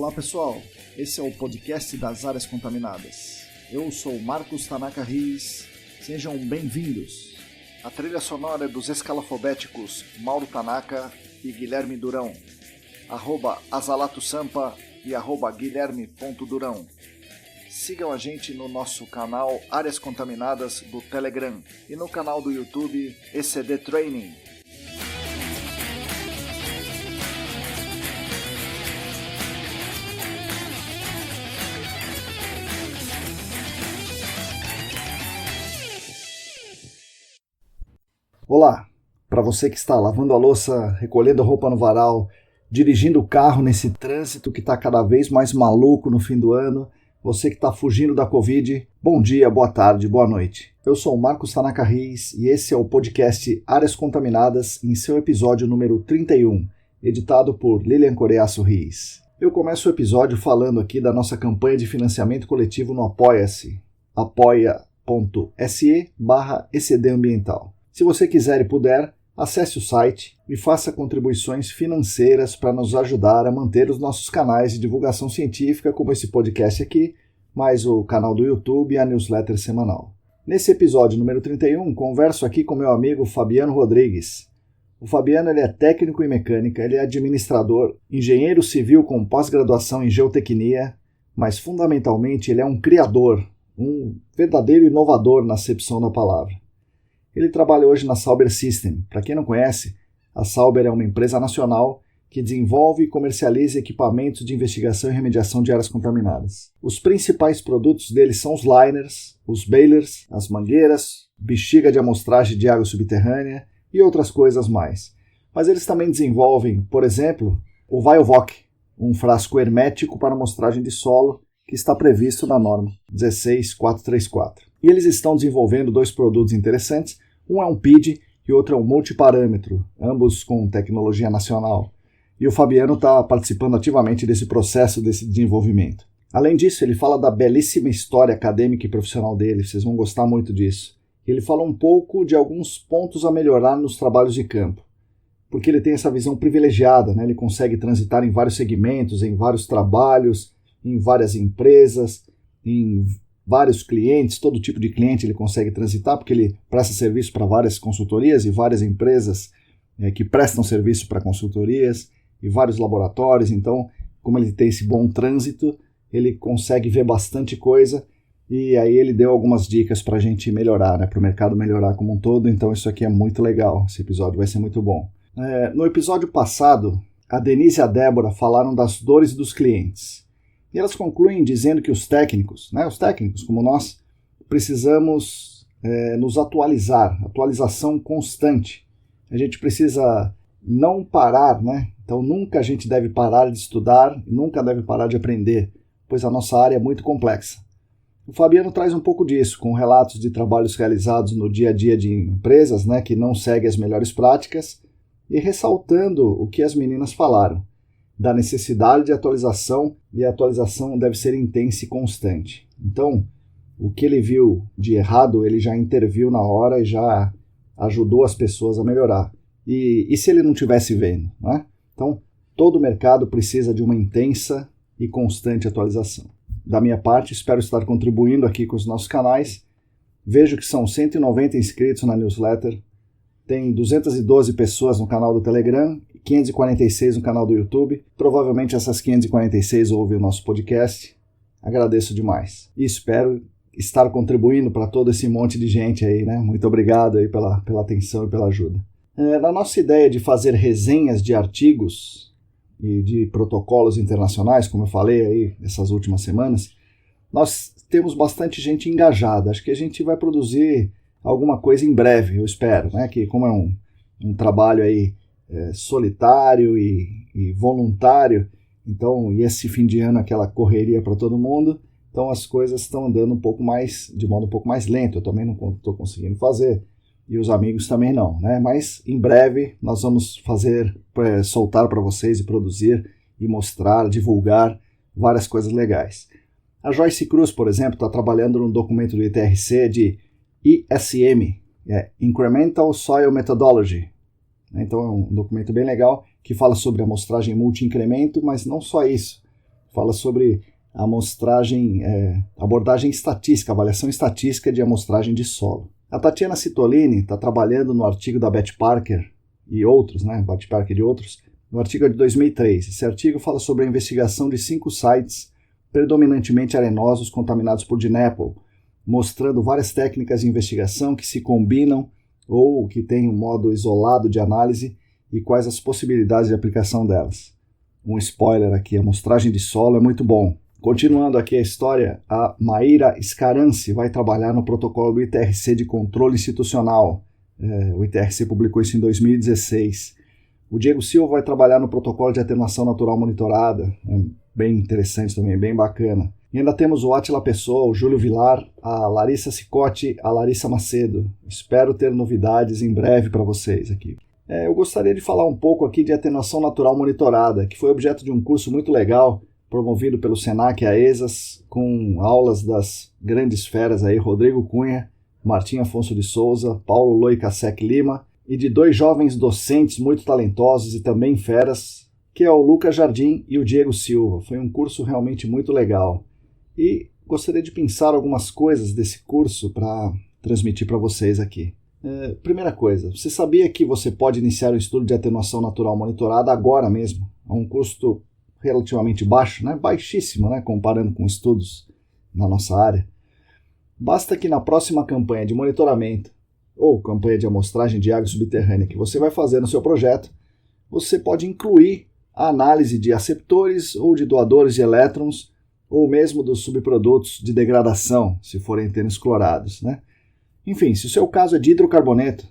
Olá pessoal, esse é o podcast das áreas contaminadas. Eu sou Marcos Tanaka Riz, sejam bem-vindos. A trilha sonora é dos escalafobéticos Mauro Tanaka e Guilherme Durão, @azalatosampa e @guilherme.durão. Sigam a gente no nosso canal Áreas Contaminadas do Telegram e no canal do YouTube ECD Training. Olá, para você que está lavando a louça, recolhendo a roupa no varal, dirigindo o carro nesse trânsito que está cada vez mais maluco no fim do ano, você que está fugindo da Covid, bom dia, boa tarde, boa noite. Eu sou o Marcos Tanaka Riz e esse é o podcast Áreas Contaminadas em seu episódio número 31, editado por Lilian Coreaço Riz. Eu começo o episódio falando aqui da nossa campanha de financiamento coletivo no Apoia-se, apoia.se/ECD Ambiental. Se você quiser e puder, acesse o site e faça contribuições financeiras para nos ajudar a manter os nossos canais de divulgação científica, como esse podcast aqui, mais o canal do YouTube e a newsletter semanal. Nesse episódio número 31, converso aqui com meu amigo Fabiano Rodrigues. O Fabiano ele é técnico em mecânica, ele é administrador, engenheiro civil com pós-graduação em geotecnia, mas fundamentalmente ele é um criador, um verdadeiro inovador na acepção da palavra. Ele trabalha hoje na Sauber System. Para quem não conhece, a Sauber é uma empresa nacional que desenvolve e comercializa equipamentos de investigação e remediação de áreas contaminadas. Os principais produtos deles são os liners, os balers, as mangueiras, bexiga de amostragem de água subterrânea e outras coisas mais. Mas eles também desenvolvem, por exemplo, o VioVoc, um frasco hermético para amostragem de solo que está previsto na norma 16434. E eles estão desenvolvendo dois produtos interessantes, um é um PID e outro é um multiparâmetro, ambos com tecnologia nacional. E o Fabiano está participando ativamente desse processo, desse desenvolvimento. Além disso, ele fala da belíssima história acadêmica e profissional dele, vocês vão gostar muito disso. Ele fala um pouco de alguns pontos a melhorar nos trabalhos de campo, porque ele tem essa visão privilegiada, né? Ele consegue transitar em vários segmentos, em vários trabalhos, em várias empresas, em vários clientes, todo tipo de cliente ele consegue transitar, porque ele presta serviço para várias consultorias e várias empresas que prestam serviço para consultorias e vários laboratórios. Então, como ele tem esse bom trânsito, ele consegue ver bastante coisa e aí ele deu algumas dicas para a gente melhorar, né, para o mercado melhorar como um todo. Então isso aqui é muito legal, esse episódio vai ser muito bom. No episódio passado, a Denise e a Débora falaram das dores dos clientes. E elas concluem dizendo que os técnicos como nós, precisamos nos atualizar, atualização constante. A gente precisa não parar, né? Então nunca a gente deve parar de estudar, nunca deve parar de aprender, pois a nossa área é muito complexa. O Fabiano traz um pouco disso, com relatos de trabalhos realizados no dia a dia de empresas, né, que não seguem as melhores práticas, e ressaltando o que as meninas falaram, da necessidade de atualização, e a atualização deve ser intensa e constante. Então, o que ele viu de errado, ele já interviu na hora e já ajudou as pessoas a melhorar. E se ele não estivesse vendo, né? Então, todo mercado precisa de uma intensa e constante atualização. Da minha parte, espero estar contribuindo aqui com os nossos canais. Vejo que são 190 inscritos na newsletter, tem 212 pessoas no canal do Telegram, 546 no canal do YouTube. Provavelmente essas 546 ouvem o nosso podcast. Agradeço demais. E espero estar contribuindo para todo esse monte de gente aí, né? Muito obrigado aí pela atenção e pela ajuda. Na nossa ideia de fazer resenhas de artigos e de protocolos internacionais, como eu falei aí essas últimas semanas, nós temos bastante gente engajada. Acho que a gente vai produzir alguma coisa em breve, eu espero, né? Que como é um trabalho aí solitário e voluntário, então, e esse fim de ano aquela correria para todo mundo, então as coisas estão andando de modo um pouco mais lento, eu também não estou conseguindo fazer, e os amigos também não, né? Mas em breve nós vamos soltar para vocês e produzir e mostrar, divulgar várias coisas legais. A Joyce Cruz, por exemplo, está trabalhando num documento do ITRC de ISM, Incremental Soil Methodology. Então é um documento bem legal que fala sobre amostragem multi-incremento, mas não só isso. fala sobre a abordagem estatística, avaliação estatística de amostragem de solo. A Tatiana Citolini está trabalhando no artigo da Beth Parker e outros, Beth Parker e outros, no artigo de 2003. Esse artigo fala sobre a investigação de 5 sites predominantemente arenosos contaminados por DNAPL, mostrando várias técnicas de investigação que se combinam ou que têm um modo isolado de análise e quais as possibilidades de aplicação delas. Um spoiler aqui, a amostragem de solo é muito bom. Continuando aqui a história, a Maíra Scaranci vai trabalhar no protocolo do ITRC de controle institucional. O ITRC publicou isso em 2016. O Diego Silva vai trabalhar no protocolo de atenuação natural monitorada. Bem interessante também, bem bacana. E ainda temos o Átila Pessoa, o Júlio Vilar, a Larissa Cicotti, a Larissa Macedo. Espero ter novidades em breve para vocês aqui. Eu gostaria de falar um pouco aqui de atenuação natural monitorada, que foi objeto de um curso muito legal, promovido pelo Senac e a ESAS, com aulas das grandes feras aí, Rodrigo Cunha, Martim Afonso de Souza, Paulo Loicasec Lima, e de 2 jovens docentes muito talentosos e também feras, que é o Lucas Jardim e o Diego Silva. Foi um curso realmente muito legal. E gostaria de pensar algumas coisas desse curso para transmitir para vocês aqui. Primeira coisa, você sabia que você pode iniciar o estudo de atenuação natural monitorada agora mesmo, a um custo relativamente baixo, baixíssimo, comparando com estudos na nossa área. Basta que na próxima campanha de monitoramento ou campanha de amostragem de água subterrânea que você vai fazer no seu projeto, você pode incluir a análise de aceptores ou de doadores de elétrons ou mesmo dos subprodutos de degradação, se forem tênis clorados. Enfim, se o seu caso é de hidrocarboneto,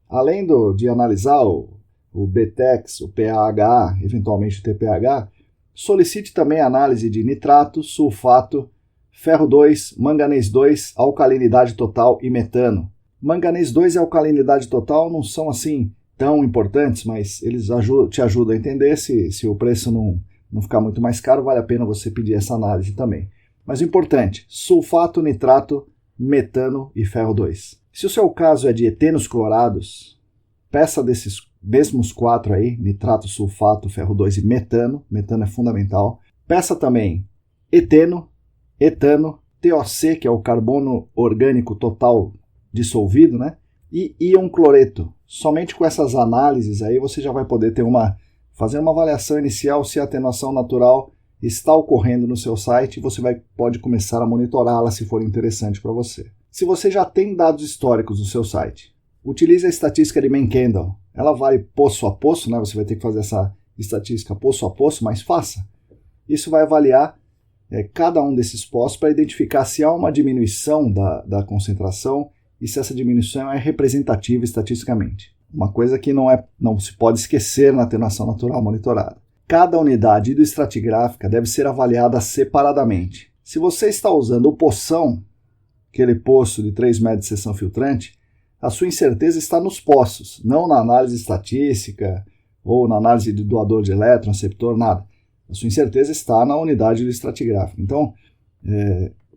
além de analisar o BTEX, o PAH, eventualmente o TPH, solicite também a análise de nitrato, sulfato, ferro 2, manganês 2, alcalinidade total e metano. Manganês 2 e alcalinidade total não são assim tão importantes, mas eles te ajudam a entender se o preço não ficar muito mais caro, vale a pena você pedir essa análise também. Mas o importante, sulfato, nitrato, metano e ferro 2. Se o seu caso é de etenos clorados, peça desses mesmos 4 aí, nitrato, sulfato, ferro 2 e metano é fundamental. Peça também eteno, etano, TOC, que é o carbono orgânico total dissolvido, e íon cloreto. Somente com essas análises aí você já vai poder fazer uma avaliação inicial se a atenuação natural está ocorrendo no seu site e você pode começar a monitorá-la se for interessante para você. Se você já tem dados históricos no seu site, utilize a estatística de Menkendal. Ela vai poço a poço, você vai ter que fazer essa estatística poço a poço, mas faça. Isso vai avaliar cada um desses poços para identificar se há uma diminuição da concentração e se essa diminuição é representativa estatisticamente. Uma coisa que não se pode esquecer na atenuação natural monitorada. Cada unidade hidroestratigráfica deve ser avaliada separadamente. Se você está usando o poção, aquele poço de 3 metros de seção filtrante, a sua incerteza está nos poços, não na análise estatística ou na análise de doador de elétron, receptor, nada. A sua incerteza está na unidade hidroestratigráfica. Então,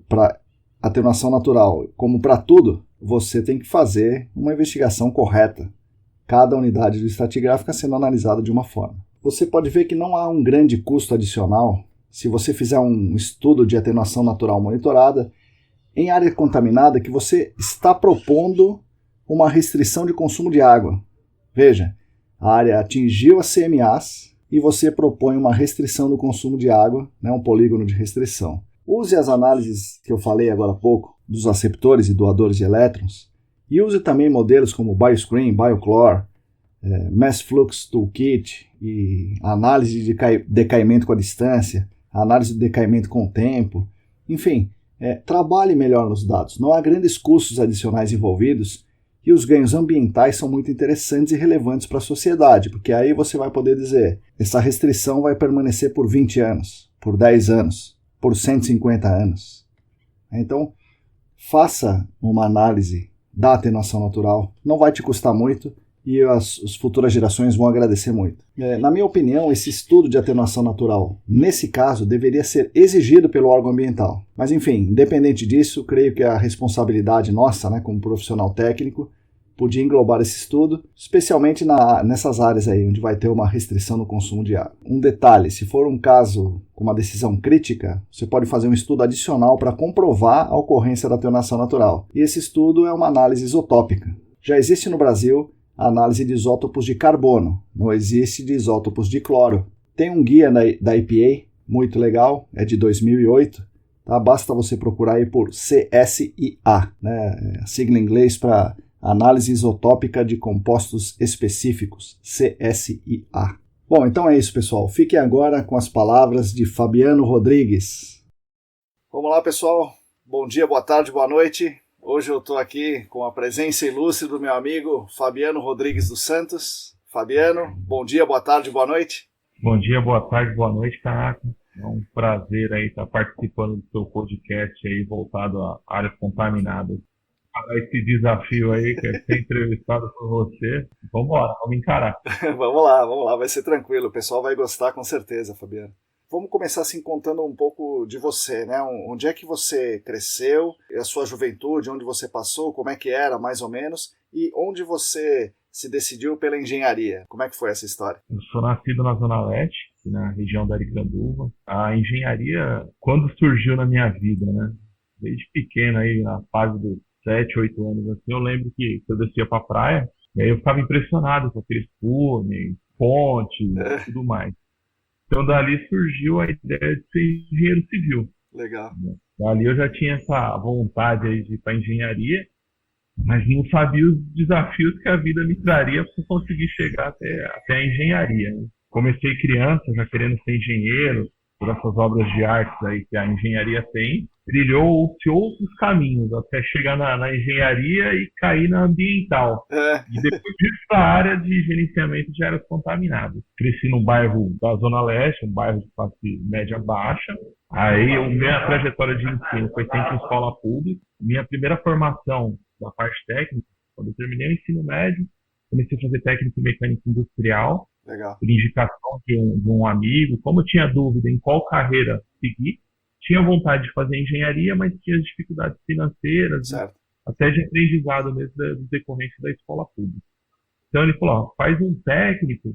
para atenuação natural, como para tudo, você tem que fazer uma investigação correta. Cada unidade hidroestratigráfica sendo analisada de uma forma. Você pode ver que não há um grande custo adicional se você fizer um estudo de atenuação natural monitorada em área contaminada que você está propondo uma restrição de consumo de água. Veja, a área atingiu as CMAs e você propõe uma restrição do consumo de água, um polígono de restrição. Use as análises que eu falei agora há pouco, dos aceptores e doadores de elétrons, e use também modelos como BioScreen, BioChlor, Mass Flux Toolkit e análise de decaimento com a distância, análise de decaimento com o tempo. Enfim, trabalhe melhor nos dados. Não há grandes custos adicionais envolvidos e os ganhos ambientais são muito interessantes e relevantes para a sociedade, porque aí você vai poder dizer, essa restrição vai permanecer por 20 anos, por 10 anos, por 150 anos. Então, faça uma análise da atenuação natural, não vai te custar muito e as futuras gerações vão agradecer muito. Na minha opinião, esse estudo de atenuação natural, nesse caso, deveria ser exigido pelo órgão ambiental. Mas enfim, independente disso, creio que a responsabilidade nossa, como profissional técnico, podia englobar esse estudo, especialmente nessas áreas aí, onde vai ter uma restrição no consumo de água. Um detalhe, se for um caso com uma decisão crítica, você pode fazer um estudo adicional para comprovar a ocorrência da atenuação natural. E esse estudo é uma análise isotópica. Já existe no Brasil a análise de isótopos de carbono, não existe de isótopos de cloro. Tem um guia da EPA, muito legal, é de 2008, tá? Basta você procurar aí por CSIA, né? A sigla em inglês para Análise Isotópica de Compostos Específicos, CSIA. Bom, então é isso, pessoal. Fiquem agora com as palavras de Fabiano Rodrigues. Vamos lá, pessoal. Bom dia, boa tarde, boa noite. Hoje eu estou aqui com a presença ilustre do meu amigo Fabiano Rodrigues dos Santos. Fabiano, bom dia, boa tarde, boa noite. Bom dia, boa tarde, boa noite, Caraca. É um prazer aí estar participando do seu podcast aí voltado a áreas contaminadas. Esse desafio aí, que é ser entrevistado por você. Vamos encarar. Vamos lá, vai ser tranquilo. O pessoal vai gostar com certeza, Fabiano. Vamos começar assim contando um pouco de você, né? Onde é que você cresceu, a sua juventude, onde você passou, como é que era, mais ou menos, e onde você se decidiu pela engenharia. Como é que foi essa história? Eu sou nascido na Zona Leste, na região da Aricanduva. A engenharia, quando surgiu na minha vida, né? Desde pequeno aí, na fase dos 7, 8 anos, assim, eu lembro que eu descia pra praia, e aí eu ficava impressionado com aqueles túneis, pontes e tudo mais. Então, dali surgiu a ideia de ser engenheiro civil. Legal. Dali eu já tinha essa vontade aí de ir para engenharia, mas não sabia os desafios que a vida me traria para conseguir chegar até a engenharia, né? Comecei criança, já querendo ser engenheiro, por essas obras de arte aí que a engenharia tem. Trilhou-se outros caminhos até chegar na engenharia e cair na ambiental. E depois disso para a área de gerenciamento de áreas contaminadas. Cresci num bairro da Zona Leste, um bairro de classe média baixa. Aí a minha trajetória de ensino foi sempre em escola pública. Minha primeira formação da parte técnica, quando eu terminei o ensino médio, comecei a fazer técnico em mecânica industrial. Legal. Por indicação de um amigo. Como eu tinha dúvida em qual carreira seguir, tinha vontade de fazer engenharia, mas tinha dificuldades financeiras, certo, até de aprendizado mesmo decorrência da escola pública. Então ele falou, ó, faz um técnico,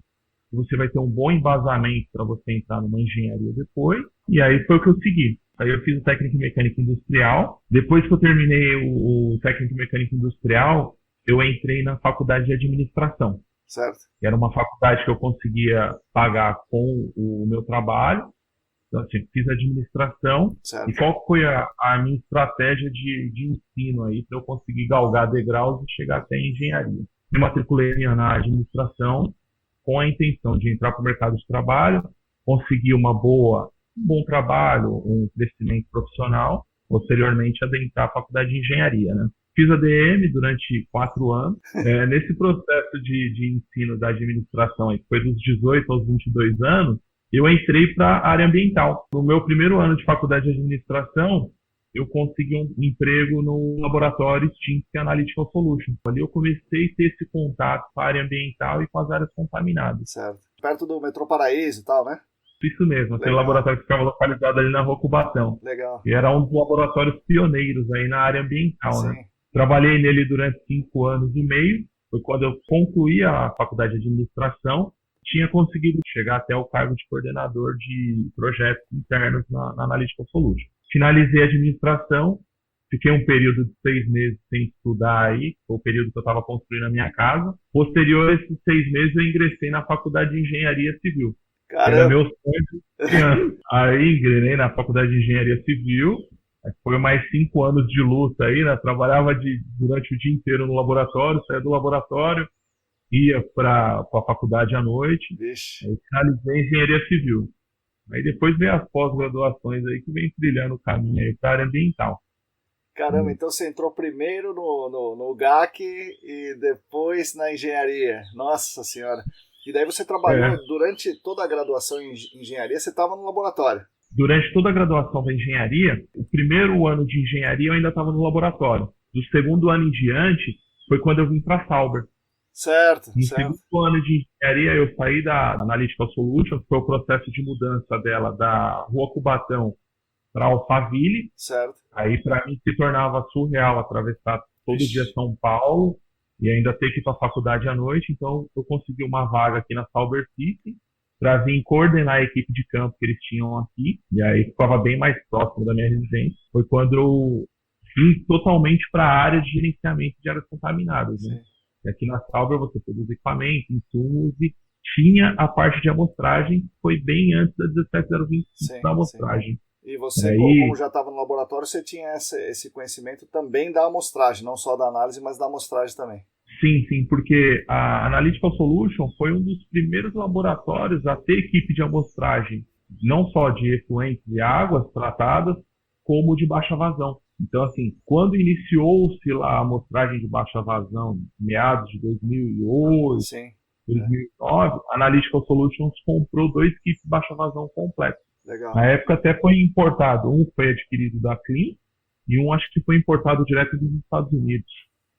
você vai ter um bom embasamento para você entrar numa engenharia depois, e aí foi o que eu segui. Aí eu fiz o técnico em mecânica industrial. Depois que eu terminei o técnico em mecânica industrial, eu entrei na faculdade de administração. Certo. Que era uma faculdade que eu conseguia pagar com o meu trabalho. Então, assim, fiz administração. Certo. E qual foi a minha estratégia de ensino aí para eu conseguir galgar degraus e chegar até a engenharia? Me matriculei na administração com a intenção de entrar para o mercado de trabalho, conseguir um bom trabalho, um crescimento profissional, posteriormente adentrar a faculdade de engenharia, né? Fiz ADM durante 4 anos. Nesse processo de ensino da administração, que foi dos 18 aos 22 anos, eu entrei para a área ambiental. No meu primeiro ano de faculdade de administração, eu consegui um emprego no laboratório Stinsk Analytical Solutions. Ali eu comecei a ter esse contato com a área ambiental e com as áreas contaminadas. Certo. Perto do metrô Paraíso e tal, né? Isso mesmo, aquele laboratório que ficava localizado ali na Rua Cubatão. Legal. E era um dos laboratórios pioneiros aí na área ambiental, Sim. né? Trabalhei nele durante 5 anos e meio. Foi quando eu concluí a faculdade de administração. Tinha conseguido chegar até o cargo de coordenador de projetos internos na Analytical Solutions. Finalizei a administração. Fiquei um período de 6 meses sem estudar aí. Foi o período que eu estava construindo a minha casa. Posterior a esses 6 meses, eu ingressei na faculdade de engenharia civil. Caramba. Era meu sonho de criança. Aí engrenei na faculdade de engenharia civil. Foi mais 5 anos de luta aí, né? Trabalhava durante o dia inteiro no laboratório, saía do laboratório, ia para a faculdade à noite. Vixe. Aí finalizei engenharia civil. Aí depois veio as pós-graduações aí que vem trilhando o caminho aí para a área ambiental. Caramba, então você entrou primeiro no GAC e depois na engenharia. Nossa Senhora. E daí você trabalhou durante toda a graduação em engenharia, você estava no laboratório. Durante toda a graduação da engenharia, o primeiro ano de engenharia eu ainda estava no laboratório. Do segundo ano em diante, foi quando eu vim para a Sauber. Certo, No certo. segundo ano de engenharia, eu saí da Analytical Solutions, foi o processo de mudança dela da Rua Cubatão para Alphaville. Certo. Aí, para mim, se tornava surreal atravessar todo dia São Paulo e ainda ter que ir para a faculdade à noite, então eu consegui uma vaga aqui na Sauber System para vir coordenar a equipe de campo que eles tinham aqui, e aí ficava bem mais próximo da minha residência. Foi quando eu vim totalmente para a área de gerenciamento de áreas contaminadas, né? E aqui na Sauber você produz equipamentos, insumos e tinha a parte de amostragem, que foi bem antes da 17025 da amostragem. E você, como já estava no laboratório, você tinha esse conhecimento também da amostragem, não só da análise, mas da amostragem também. Sim, porque a Analytical Solution foi um dos primeiros laboratórios a ter equipe de amostragem, não só de efluentes e águas tratadas, como de baixa vazão. Então, assim, quando iniciou-se lá a amostragem de baixa vazão, meados de 2008, 2009, a Analytical Solutions comprou 2 kits de baixa vazão completos. Legal. Na época até foi importado, um foi adquirido da Clean e um acho que foi importado direto dos Estados Unidos.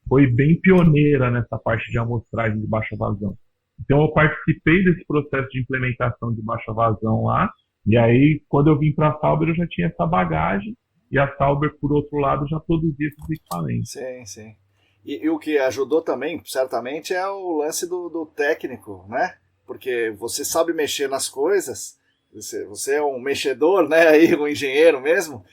Foi bem pioneira nessa parte de amostragem de baixa vazão. Então eu participei desse processo de implementação de baixa vazão lá, e aí quando eu vim para a Sauber eu já tinha essa bagagem, e a Sauber, por outro lado, já produzia esses equipamentos. Sim. E o que ajudou também, certamente, é o lance do técnico, né? Porque você sabe mexer nas coisas, você é um mexedor, né? Aí, um engenheiro mesmo.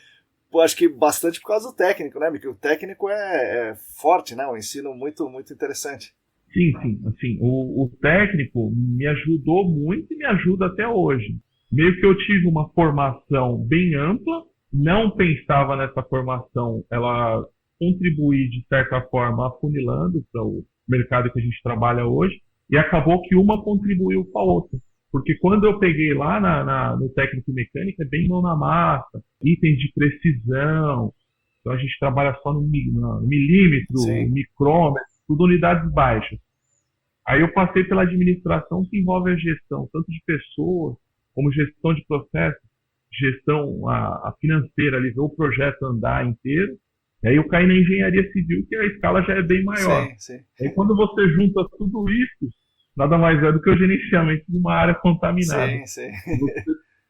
Pô, acho que bastante por causa do técnico, né? Porque o técnico é forte, né? Um ensino muito, muito interessante. Sim. Assim, o técnico me ajudou muito e me ajuda até hoje. Meio que eu tive uma formação bem ampla, não pensava nessa formação, ela contribuir de certa forma afunilando para o mercado que a gente trabalha hoje, e acabou que uma contribuiu com a outra. Porque quando eu peguei lá no técnico mecânico, é bem mão na massa, itens de precisão, então a gente trabalha só no milímetro, micrômetro, tudo unidades baixas. Aí eu passei pela administração, que envolve a gestão, tanto de pessoas, como gestão de processos, gestão a financeira, ali, ver o projeto andar inteiro. E aí eu caí na engenharia civil, que a escala já é bem maior. Sim. Aí quando você junta tudo isso, nada mais é do que o gerenciamento de uma área contaminada. Sim.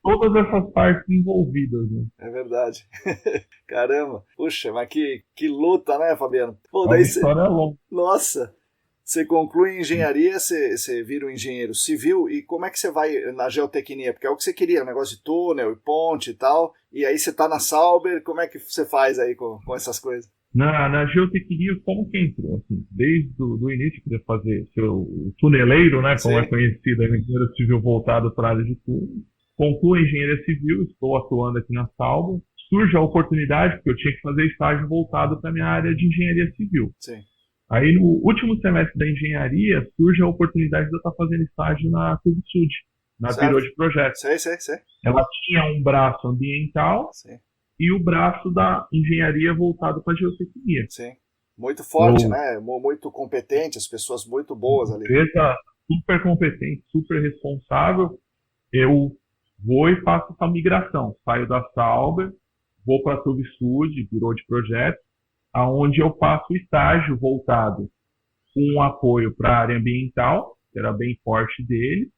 Todas essas partes envolvidas, né? É verdade. Caramba. Puxa, mas que luta, né, Fabiano? Pô, daí história longa. Nossa! Você conclui engenharia, você vira um engenheiro civil, e como é que você vai na geotecnia? Porque é o que você queria, negócio de túnel e ponte e tal, e aí você tá na Sauber, como é que você faz aí com essas coisas? Na geotecnia, como que entrou? Assim, desde o início, queria fazer o tuneleiro, né, como é conhecido, o engenheiro civil voltado para a área de túnel. Concluo a engenharia civil, estou atuando aqui na Sauber. Surge a oportunidade, porque eu tinha que fazer estágio voltado para a minha área de engenharia civil. Sim. Aí, no último semestre da engenharia, surge a oportunidade de eu estar fazendo estágio na TubSud, na Biro de Projetos. Sei. Ela tinha um braço ambiental e o braço da engenharia voltado para a geotecnia. Sim. Muito forte, né? Muito competente, as pessoas muito boas ali. Empresa super competente, super responsável. Eu vou e faço essa migração. Saio da Sauber, vou para a TubSud, Biro de Projetos, aonde eu faço estágio voltado com um apoio para a área ambiental, que era bem forte dele,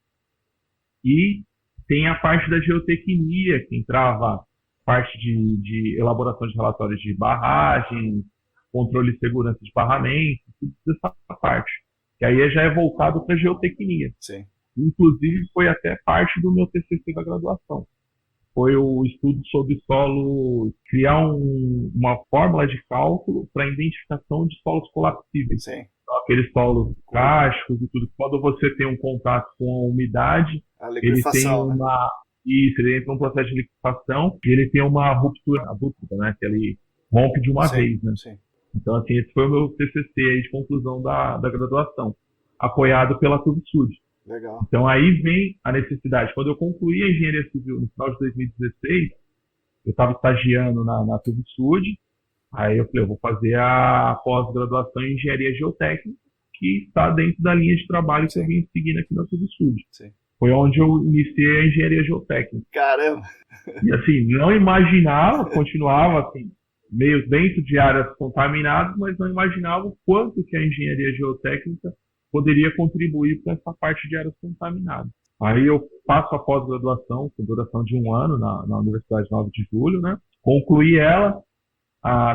e tem a parte da geotecnia, que entrava parte de elaboração de relatórios de barragem, controle de segurança de barramento, tudo essa parte. Que aí já é voltado para a geotecnia. Sim. Inclusive, foi até parte do meu TCC da graduação. Foi o estudo sobre solo, criar uma fórmula de cálculo para identificação de solos colapsíveis. Sim. Então, aqueles solos cáusticos e tudo. Quando você tem um contato com a umidade, ele tem uma... Isso, ele entra num processo de liquefação e ele tem uma ruptura abrupta, né? Que ele rompe de uma vez, né? Sim. Então, assim, esse foi o meu TCC aí de conclusão da graduação, apoiado pela TubSud. Legal. Então aí vem a necessidade. Quando eu concluí a engenharia civil no final de 2016, eu estava estagiando na TubSud, aí eu falei, eu vou fazer a pós-graduação em engenharia geotécnica, que está dentro da linha de trabalho que eu vim seguindo aqui na TubSud. Foi onde eu iniciei a engenharia geotécnica. Caramba! E assim, não imaginava, continuava assim, meio dentro de áreas contaminadas, mas não imaginava o quanto que a engenharia geotécnica poderia contribuir para essa parte de áreas contaminadas. Aí eu faço a pós-graduação, com duração de 1 ano, na Universidade 9 de Julho, né? Concluí ela,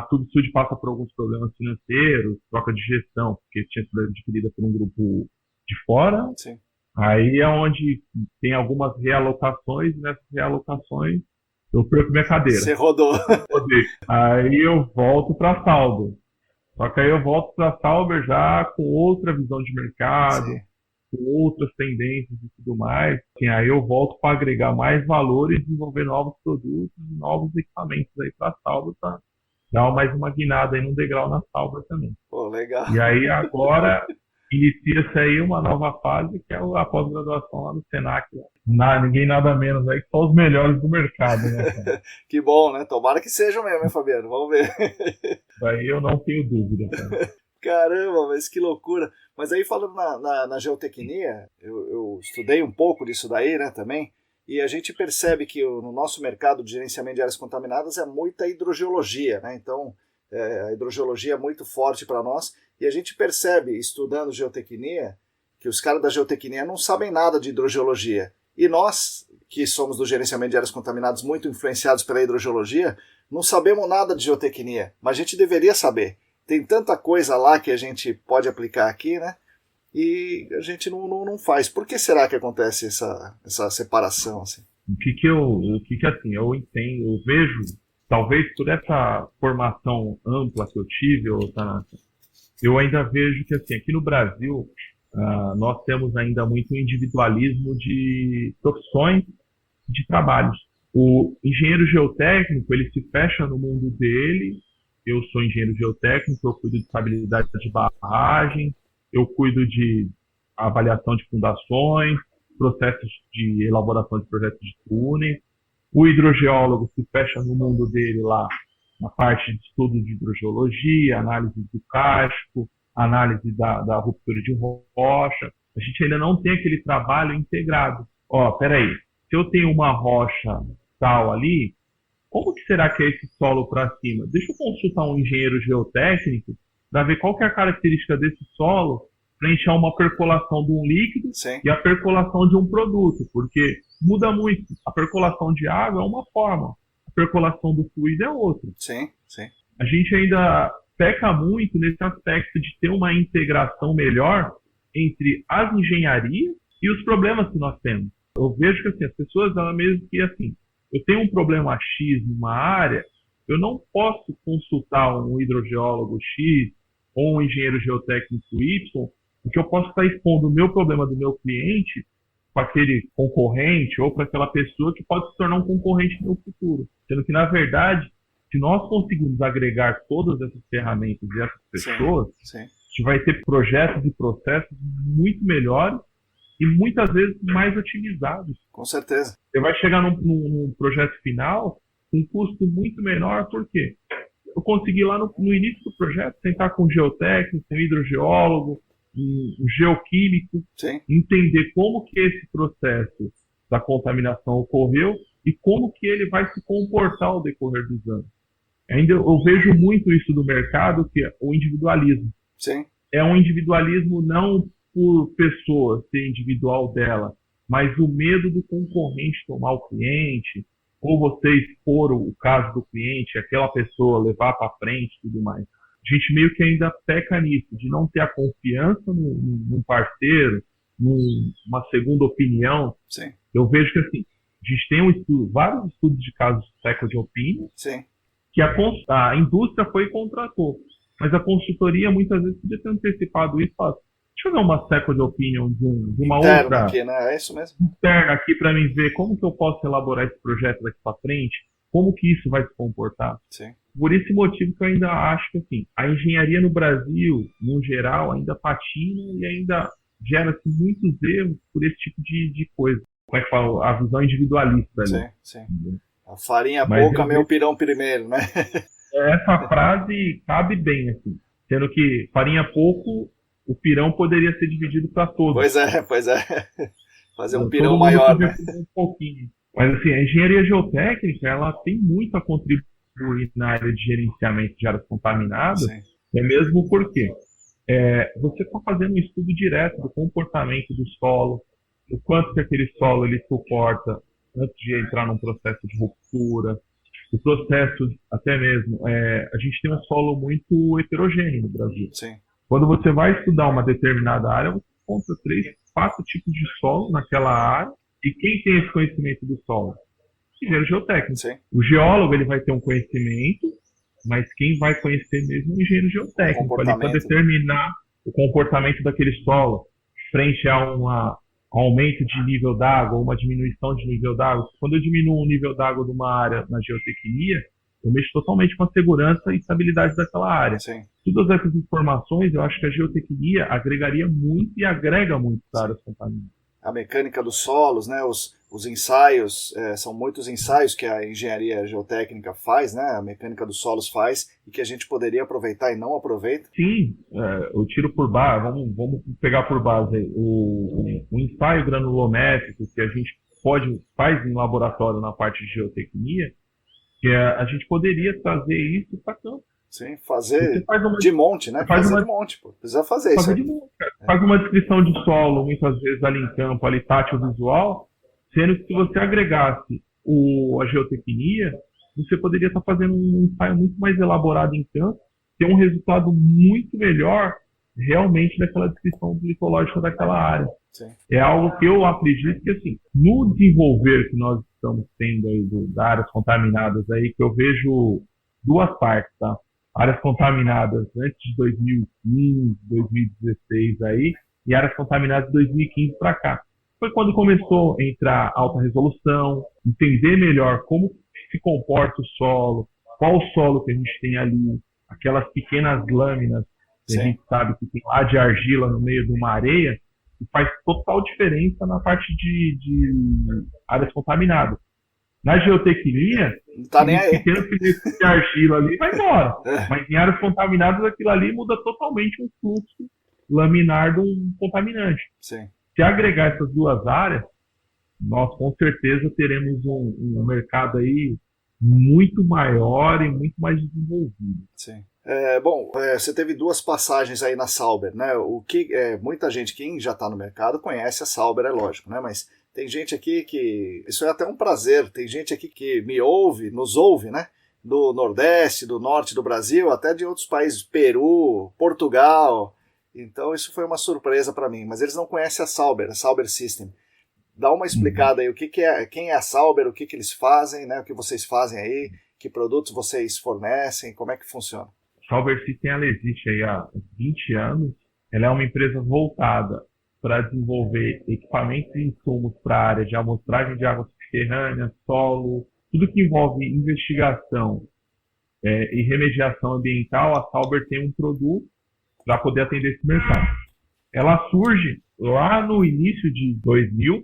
Tudo Tudo passa por alguns problemas financeiros, troca de gestão, porque tinha sido adquirida por um grupo de fora. Sim. Aí é onde tem algumas realocações, e nessas realocações eu perco minha cadeira. Você rodou. Aí eu volto para Sauber. Só que aí eu volto para Sauber já com outra visão de mercado, Sim. com outras tendências e tudo mais. Assim, aí eu volto para agregar mais valor e desenvolver novos produtos e novos equipamentos aí para Sauber, para dar mais uma guinada aí no degrau na Sauber também. Pô, legal. E aí agora inicia-se aí uma nova fase, que é a pós-graduação lá no Senac. Ninguém nada menos aí que são os melhores do mercado, né, cara? Que bom, né? Tomara que sejam mesmo, hein, Fabiano? Vamos ver. Daí eu não tenho dúvida, cara. Caramba, mas que loucura. Mas aí falando na geotecnia, eu estudei um pouco disso daí, né, também, e a gente percebe que no nosso mercado de gerenciamento de áreas contaminadas é muita hidrogeologia, né? Então, a hidrogeologia é muito forte para nós, e a gente percebe, estudando geotecnia, que os caras da geotecnia não sabem nada de hidrogeologia. E nós, que somos do gerenciamento de áreas contaminadas muito influenciados pela hidrogeologia, não sabemos nada de geotecnia, mas a gente deveria saber. Tem tanta coisa lá que a gente pode aplicar aqui, né? E a gente não faz. Por que será que acontece essa separação, assim? O que assim, eu entendo, eu vejo, talvez por essa formação ampla que eu tive, Tanaka, eu ainda vejo que, assim, aqui no Brasil, nós temos ainda muito individualismo de profissões, de trabalhos. O engenheiro geotécnico, ele se fecha no mundo dele. Eu sou engenheiro geotécnico, eu cuido de estabilidade de barragem, eu cuido de avaliação de fundações, processos de elaboração de projetos de túneis. O hidrogeólogo se fecha no mundo dele lá, na parte de estudo de hidrogeologia, análise do cástico, análise da ruptura de rocha. A gente ainda não tem aquele trabalho integrado. Peraí, se eu tenho uma rocha tal ali, como que será que é esse solo para cima? Deixa eu consultar um engenheiro geotécnico para ver qual que é a característica desse solo para enxergar uma percolação de um líquido. Sim. E a percolação de um produto, porque muda muito. A percolação de água é uma forma, a percolação do fluido é outra. Sim, sim. A gente ainda peca muito nesse aspecto de ter uma integração melhor entre as engenharias e os problemas que nós temos. Eu vejo que, assim, as pessoas, elas mesmo que, assim, eu tenho um problema X numa área, eu não posso consultar um hidrogeólogo X ou um engenheiro geotécnico Y, porque eu posso estar expondo o meu problema do meu cliente para aquele concorrente ou para aquela pessoa que pode se tornar um concorrente no futuro. Sendo que, na verdade, se nós conseguirmos agregar todas essas ferramentas e essas pessoas, sim. A gente vai ter projetos e processos muito melhores e muitas vezes mais otimizados. Com certeza. Você vai chegar num projeto final com um custo muito menor, por quê? Eu consegui lá no início do projeto sentar com um geotécnico, um hidrogeólogo, um geoquímico, sim, entender como que esse processo da contaminação ocorreu e como que ele vai se comportar ao decorrer dos anos. Ainda eu vejo muito isso do mercado, que é o individualismo. Sim. É um individualismo não por pessoa ser individual dela, mas o medo do concorrente tomar o cliente, ou você expor o caso do cliente, aquela pessoa levar para frente e tudo mais. A gente meio que ainda peca nisso, de não ter a confiança num parceiro, numa segunda opinião. Sim. Eu vejo que, assim, a gente tem vários estudos de casos de second opinion, sim, que a indústria foi e contratou, mas a consultoria muitas vezes podia ter antecipado isso e falar, deixa eu ver uma second opinion de uma interno outra aqui, né? É isso mesmo. interna aqui para mim ver como que eu posso elaborar esse projeto daqui para frente, como que isso vai se comportar. Sim. Por esse motivo que eu ainda acho que, assim, a engenharia no Brasil, no geral, ainda patina e ainda gera-se muitos erros por esse tipo de coisa. Como é que fala? A visão individualista ali. Sim, sim. A farinha Mas pouca, meu pirão primeiro, né? Essa frase cabe bem, assim. Sendo que farinha pouco, o pirão poderia ser dividido para todos. Pois é. Fazer um pirão maior, né? Um pouquinho. Mas, assim, a engenharia geotécnica, ela tem muito a contribuir na área de gerenciamento de áreas contaminadas. Sim. É mesmo porque você está fazendo um estudo direto do comportamento do solo, o quanto que aquele solo ele suporta antes de entrar num processo de ruptura, o processo, até mesmo, a gente tem um solo muito heterogêneo no Brasil. Sim. Quando você vai estudar uma determinada área, você encontra 3, 4 tipos de solo naquela área. E quem tem esse conhecimento do solo? Engenheiro geotécnico. Sim. O geólogo ele vai ter um conhecimento, mas quem vai conhecer mesmo é o engenheiro geotécnico, ali para determinar o comportamento daquele solo frente a um aumento de nível d'água ou uma diminuição de nível d'água. Quando eu diminuo o nível d'água de uma área na geotecnia, eu mexo totalmente com a segurança e estabilidade daquela área. Sim. Todas essas informações, eu acho que a geotecnia agregaria muito e agrega muito para áreas contaminadas. A mecânica dos solos, né, os ensaios, são muitos ensaios que a engenharia geotécnica faz, né, a mecânica dos solos faz, e que a gente poderia aproveitar e não aproveita. Sim, eu tiro por base, vamos pegar por base aí, o ensaio granulométrico que a gente faz em laboratório na parte de geotecnia, que a gente poderia trazer isso para campo. Sim, fazer de monte, né? Fazer de monte, pô. Precisa fazer isso. De monte, cara. Faz uma descrição de solo, muitas vezes ali em campo, ali tátil visual, sendo que se você agregasse a geotecnia, você poderia estar fazendo um ensaio muito mais elaborado em campo, ter um resultado muito melhor realmente daquela descrição litológica daquela área. Sim. É algo que eu acredito que, assim, no desenvolver que nós estamos tendo aí das áreas contaminadas aí, que eu vejo duas partes, tá? Áreas contaminadas antes de 2015, 2016 aí, e áreas contaminadas de 2015 para cá. Foi quando começou a entrar alta resolução, entender melhor como se comporta o solo, qual o solo que a gente tem ali, aquelas pequenas lâminas que a gente sabe que tem lá de argila no meio de uma areia, que faz total diferença na parte de áreas contaminadas. Na geotecnia, tá nem aí. Pequeno filete de argila ali vai embora. Mas em áreas contaminadas, aquilo ali muda totalmente o fluxo laminar de um contaminante. Sim. Se agregar essas duas áreas, nós com certeza teremos um mercado aí muito maior e muito mais desenvolvido. Sim. Bom, você teve duas passagens aí na Sauber, né? Muita gente, quem já está no mercado, conhece a Sauber, é lógico, né? Mas tem gente aqui que... Isso é até um prazer. Tem gente aqui que nos ouve, né? Do Nordeste, do Norte do Brasil, até de outros países, Peru, Portugal. Então isso foi uma surpresa para mim. Mas eles não conhecem a Sauber System. Dá uma explicada aí, quem é a Sauber, o que eles fazem, né? O que vocês fazem aí, que produtos vocês fornecem, como é que funciona? A Sauber System, ela existe aí há 20 anos. Ela é uma empresa voltada para desenvolver equipamentos e insumos para a área de amostragem de água subterrânea, solo, tudo que envolve investigação e remediação ambiental. A Sauber tem um produto para poder atender esse mercado. Ela surge lá no início de 2000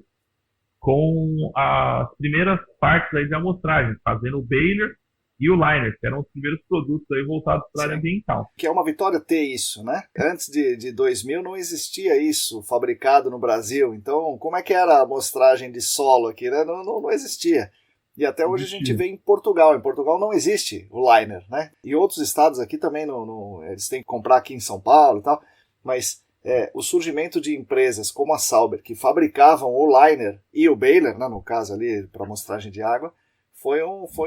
com as primeiras partes aí de amostragem, fazendo o Baylor e o Liner, que eram os primeiros produtos aí voltados para a área ambiental. Que é uma vitória ter isso, né? Antes de 2000 não existia isso fabricado no Brasil. Então, como é que era a amostragem de solo aqui, né? Não existia. E até hoje a gente vê em Portugal. Em Portugal não existe o Liner, né? E outros estados aqui também eles têm que comprar aqui em São Paulo e tal. Mas o surgimento de empresas como a Sauber, que fabricavam o Liner e o Baylor, né, no caso ali, para amostragem de água, foi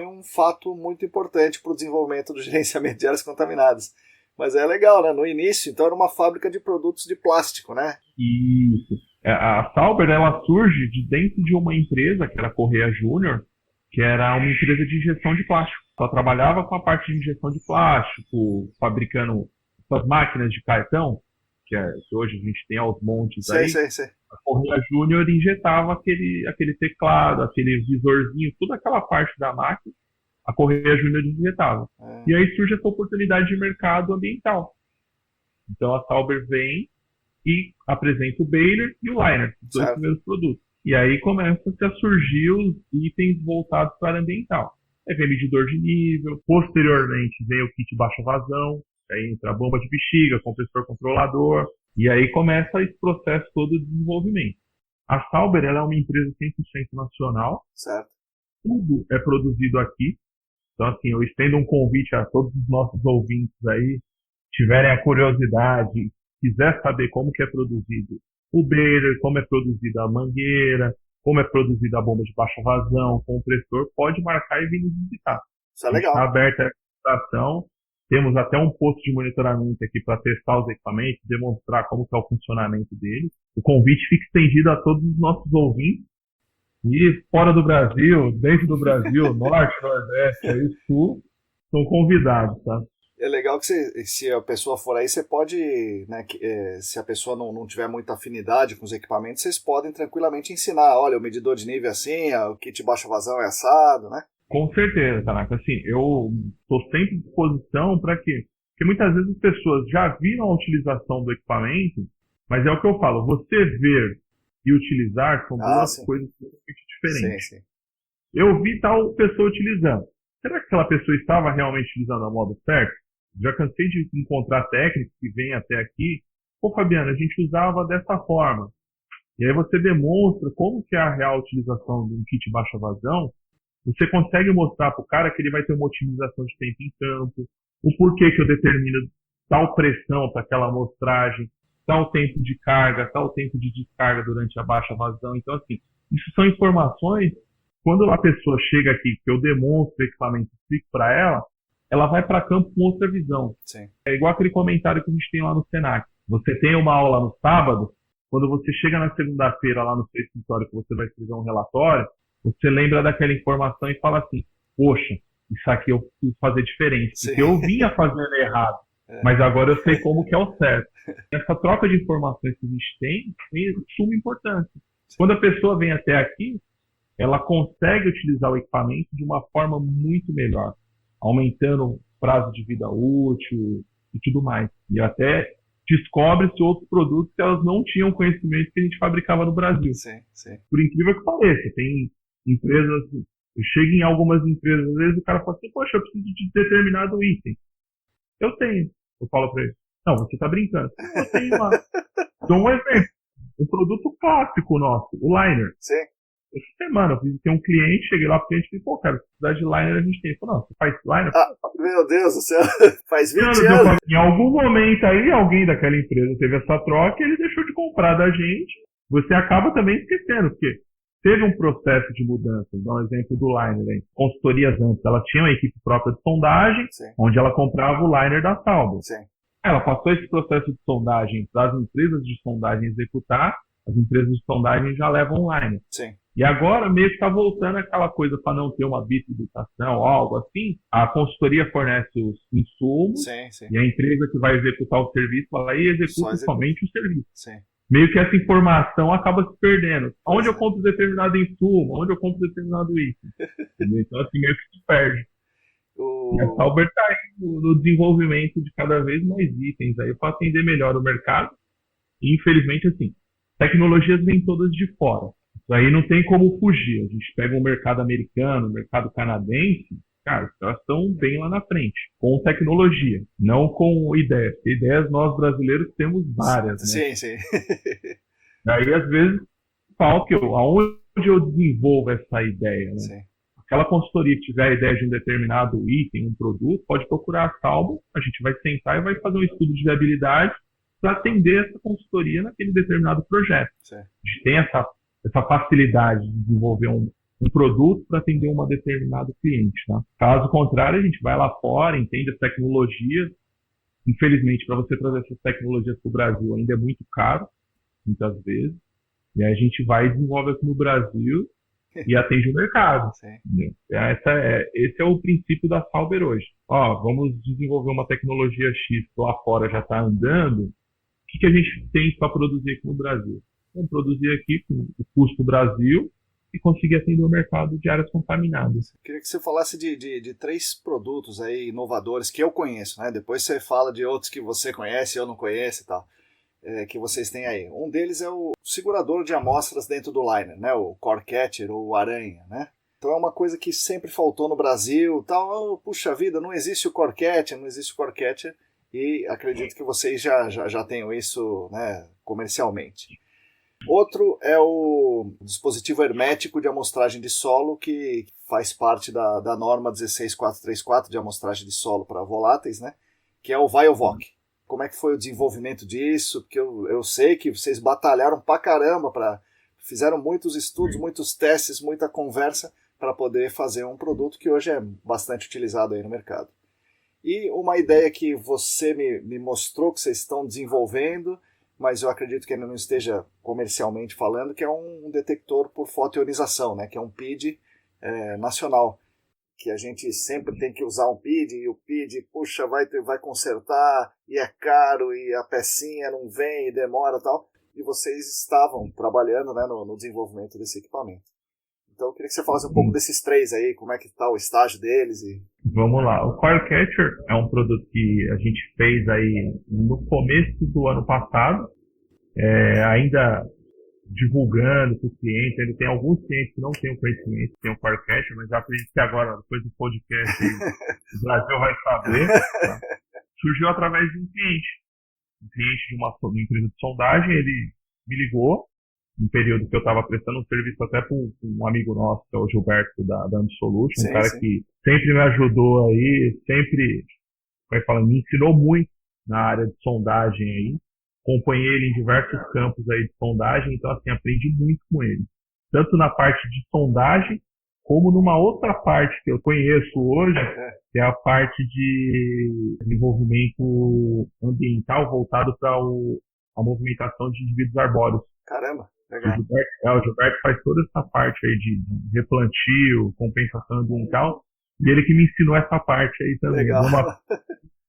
um fato muito importante para o desenvolvimento do gerenciamento de áreas contaminadas. Mas é legal, né? No início, então, era uma fábrica de produtos de plástico, né? Isso. A Sauber, ela surge de dentro de uma empresa, que era a Correia Júnior, que era uma empresa de injeção de plástico. Só trabalhava com a parte de injeção de plástico, fabricando essas máquinas de cartão, que hoje a gente tem aos montes aí. Sei. A Correia Júnior injetava aquele teclado, aquele visorzinho, toda aquela parte da máquina, a Correia Júnior injetava. E aí surge essa oportunidade de mercado ambiental. Então a Sauber vem e apresenta o Baylor e o Liner, os dois primeiros produtos. E aí começam a surgir os itens voltados para a área ambiental. Aí vem medidor de nível, posteriormente vem o kit baixa vazão, aí entra a bomba de bexiga, compressor controlador, e aí começa esse processo todo de desenvolvimento. A Sauber, ela é uma empresa 100% nacional. Certo. Tudo é produzido aqui. Então, assim, eu estendo um convite a todos os nossos ouvintes aí, tiverem a curiosidade, quiser saber como que é produzido o Baylor, como é produzida a mangueira, como é produzida a bomba de baixa vazão, o compressor, pode marcar e vir nos visitar. Isso é A gente está legal. aberto à licitação, temos até um posto de monitoramento aqui para testar os equipamentos, demonstrar como que é o funcionamento deles. O convite fica estendido a todos os nossos ouvintes, e fora do Brasil, dentro do Brasil, norte, nordeste, aí, sul, são convidados, tá? É legal que se a pessoa for aí, você pode, né, se a pessoa não tiver muita afinidade com os equipamentos, vocês podem tranquilamente ensinar, olha, o medidor de nível é assim, o kit baixa vazão é assado, né? Com certeza, Tanaka. Assim, eu estou sempre à disposição para quê? Porque muitas vezes as pessoas já viram a utilização do equipamento, mas é o que eu falo, você ver e utilizar são duas Sim. coisas totalmente diferentes. Sim. Eu vi tal pessoa utilizando. Será que aquela pessoa estava realmente utilizando a modo certo? Já cansei de encontrar técnicos que vêm até aqui. Pô, Fabiano, a gente usava dessa forma. E aí você demonstra como que é a real utilização de um kit baixa vazão. Você consegue mostrar para o cara que ele vai ter uma otimização de tempo em campo, o porquê que eu determino tal pressão para aquela amostragem, tal tempo de carga, tal tempo de descarga durante a baixa vazão. Então, assim, isso são informações, quando a pessoa chega aqui, que eu demonstro o equipamento e explico para ela vai para campo com outra visão. Sim. É igual aquele comentário que a gente tem lá no Senac. Você tem uma aula no sábado, quando você chega na segunda-feira lá no seu escritório que você vai escrever um relatório, você lembra daquela informação e fala assim, poxa, isso aqui eu preciso fazer diferente, porque eu vinha fazendo errado, mas agora eu sei como que é o certo. Essa troca de informações que a gente tem é de suma importância. Quando a pessoa vem até aqui, ela consegue utilizar o equipamento de uma forma muito melhor, aumentando o prazo de vida útil e tudo mais. E até descobre-se outros produtos que elas não tinham conhecimento que a gente fabricava no Brasil. Sim. Por incrível que pareça, tem empresas, eu chego em algumas empresas, às vezes o cara fala assim, poxa, eu preciso de determinado item. Eu tenho. Eu falo para ele, não, você está brincando. Eu tenho lá. Então, um exemplo, um produto clássico nosso, o liner. Sim. Essa semana eu visitei um cliente, cheguei lá pro cliente e falei, pô, cara, se precisar de liner a gente tem. Ele falou, não, você faz liner? Meu Deus do céu, faz 20 anos. Em algum momento aí, alguém daquela empresa teve essa troca e ele deixou de comprar da gente. Você acaba também esquecendo, porque teve um processo de mudança. Vou dar um exemplo do liner. Hein? Consultorias antes, ela tinha uma equipe própria de sondagem, Sim. onde ela comprava o liner da Sauber. Sim. Ela passou esse processo de sondagem para as empresas de sondagem executar, as empresas de sondagem já levam o liner. Sim. E agora meio que está voltando aquela coisa para não ter uma bitributação ou algo assim. A consultoria fornece os insumos e a empresa que vai executar o serviço vai lá e executa somente o serviço. Sim. Meio que essa informação acaba se perdendo. Onde eu compro determinado insumo? Onde eu compro determinado item? Então assim meio que se perde. E a Sauber está aí no desenvolvimento de cada vez mais itens aí para atender melhor o mercado. E infelizmente assim, tecnologias vêm todas de fora. Isso aí não tem como fugir. A gente pega o mercado americano, o mercado canadense, cara, elas estão bem lá na frente, com tecnologia, não com ideias. Ideias nós brasileiros temos várias, né? Sim. Daí, às vezes, falta aonde eu desenvolvo essa ideia, né? Sim. Aquela consultoria que tiver a ideia de um determinado item, um produto, pode procurar a Sauber, a gente vai sentar e vai fazer um estudo de viabilidade para atender essa consultoria naquele determinado projeto. Sim. A gente tem essa facilidade de desenvolver um produto para atender um determinado cliente. Tá? Caso contrário, a gente vai lá fora, entende as tecnologias. Infelizmente, para você trazer essas tecnologias para o Brasil ainda é muito caro, muitas vezes. E aí a gente vai e desenvolve aqui no Brasil e atende o mercado. Esse é o princípio da Sauber hoje. Vamos desenvolver uma tecnologia X que lá fora já está andando. O que a gente tem para produzir aqui no Brasil? Vamos produzir aqui com o custo Brasil e conseguir atender o mercado de áreas contaminadas. Queria que você falasse de 3 produtos aí inovadores que eu conheço, né? Depois você fala de outros que você conhece, eu não conheço e tal, que vocês têm aí. Um deles é o segurador de amostras dentro do liner, né? O Core Catcher ou o Aranha, né? Então é uma coisa que sempre faltou no Brasil, tal. Puxa vida, não existe o Core Catcher, e acredito que vocês já tenham isso, né, comercialmente. Outro é o dispositivo hermético de amostragem de solo, que faz parte da norma 16434 de amostragem de solo para voláteis, né? Que é o Viovoc. Como é que foi o desenvolvimento disso? Porque eu sei que vocês batalharam pra caramba, fizeram muitos estudos, muitos testes, muita conversa para poder fazer um produto que hoje é bastante utilizado aí no mercado. E uma ideia que você me mostrou que vocês estão desenvolvendo, mas eu acredito que ainda não esteja comercialmente falando, que é um detector por fotoionização, né? Que é um PID nacional, que a gente sempre tem que usar um PID, e o PID, puxa, vai consertar, e é caro, e a pecinha não vem, e demora e tal, e vocês estavam trabalhando, né, no desenvolvimento desse equipamento. Então eu queria que você falasse um pouco desses três aí, como é que está o estágio deles. Vamos lá, o Corecatcher é um produto que a gente fez aí no começo do ano passado, ainda divulgando para o cliente. Ele tem alguns clientes que não têm o conhecimento, tem o Corecatcher, mas eu acredito que agora, depois do podcast, o Brasil vai saber. Tá? Surgiu através de um cliente de uma empresa de sondagem. Ele me ligou, no período que eu estava prestando um serviço até para um amigo nosso, que é o Gilberto da Solution, um cara que sempre me ajudou aí, sempre, me ensinou muito na área de sondagem aí. Acompanhei ele em diversos campos aí de sondagem, então assim, aprendi muito com ele. Tanto na parte de sondagem, como numa outra parte que eu conheço hoje, que é a parte de desenvolvimento ambiental voltado para a movimentação de indivíduos arbóreos. Caramba, legal. O Gilberto faz toda essa parte aí de replantio, compensação ambiental, e ele que me ensinou essa parte aí também. Legal.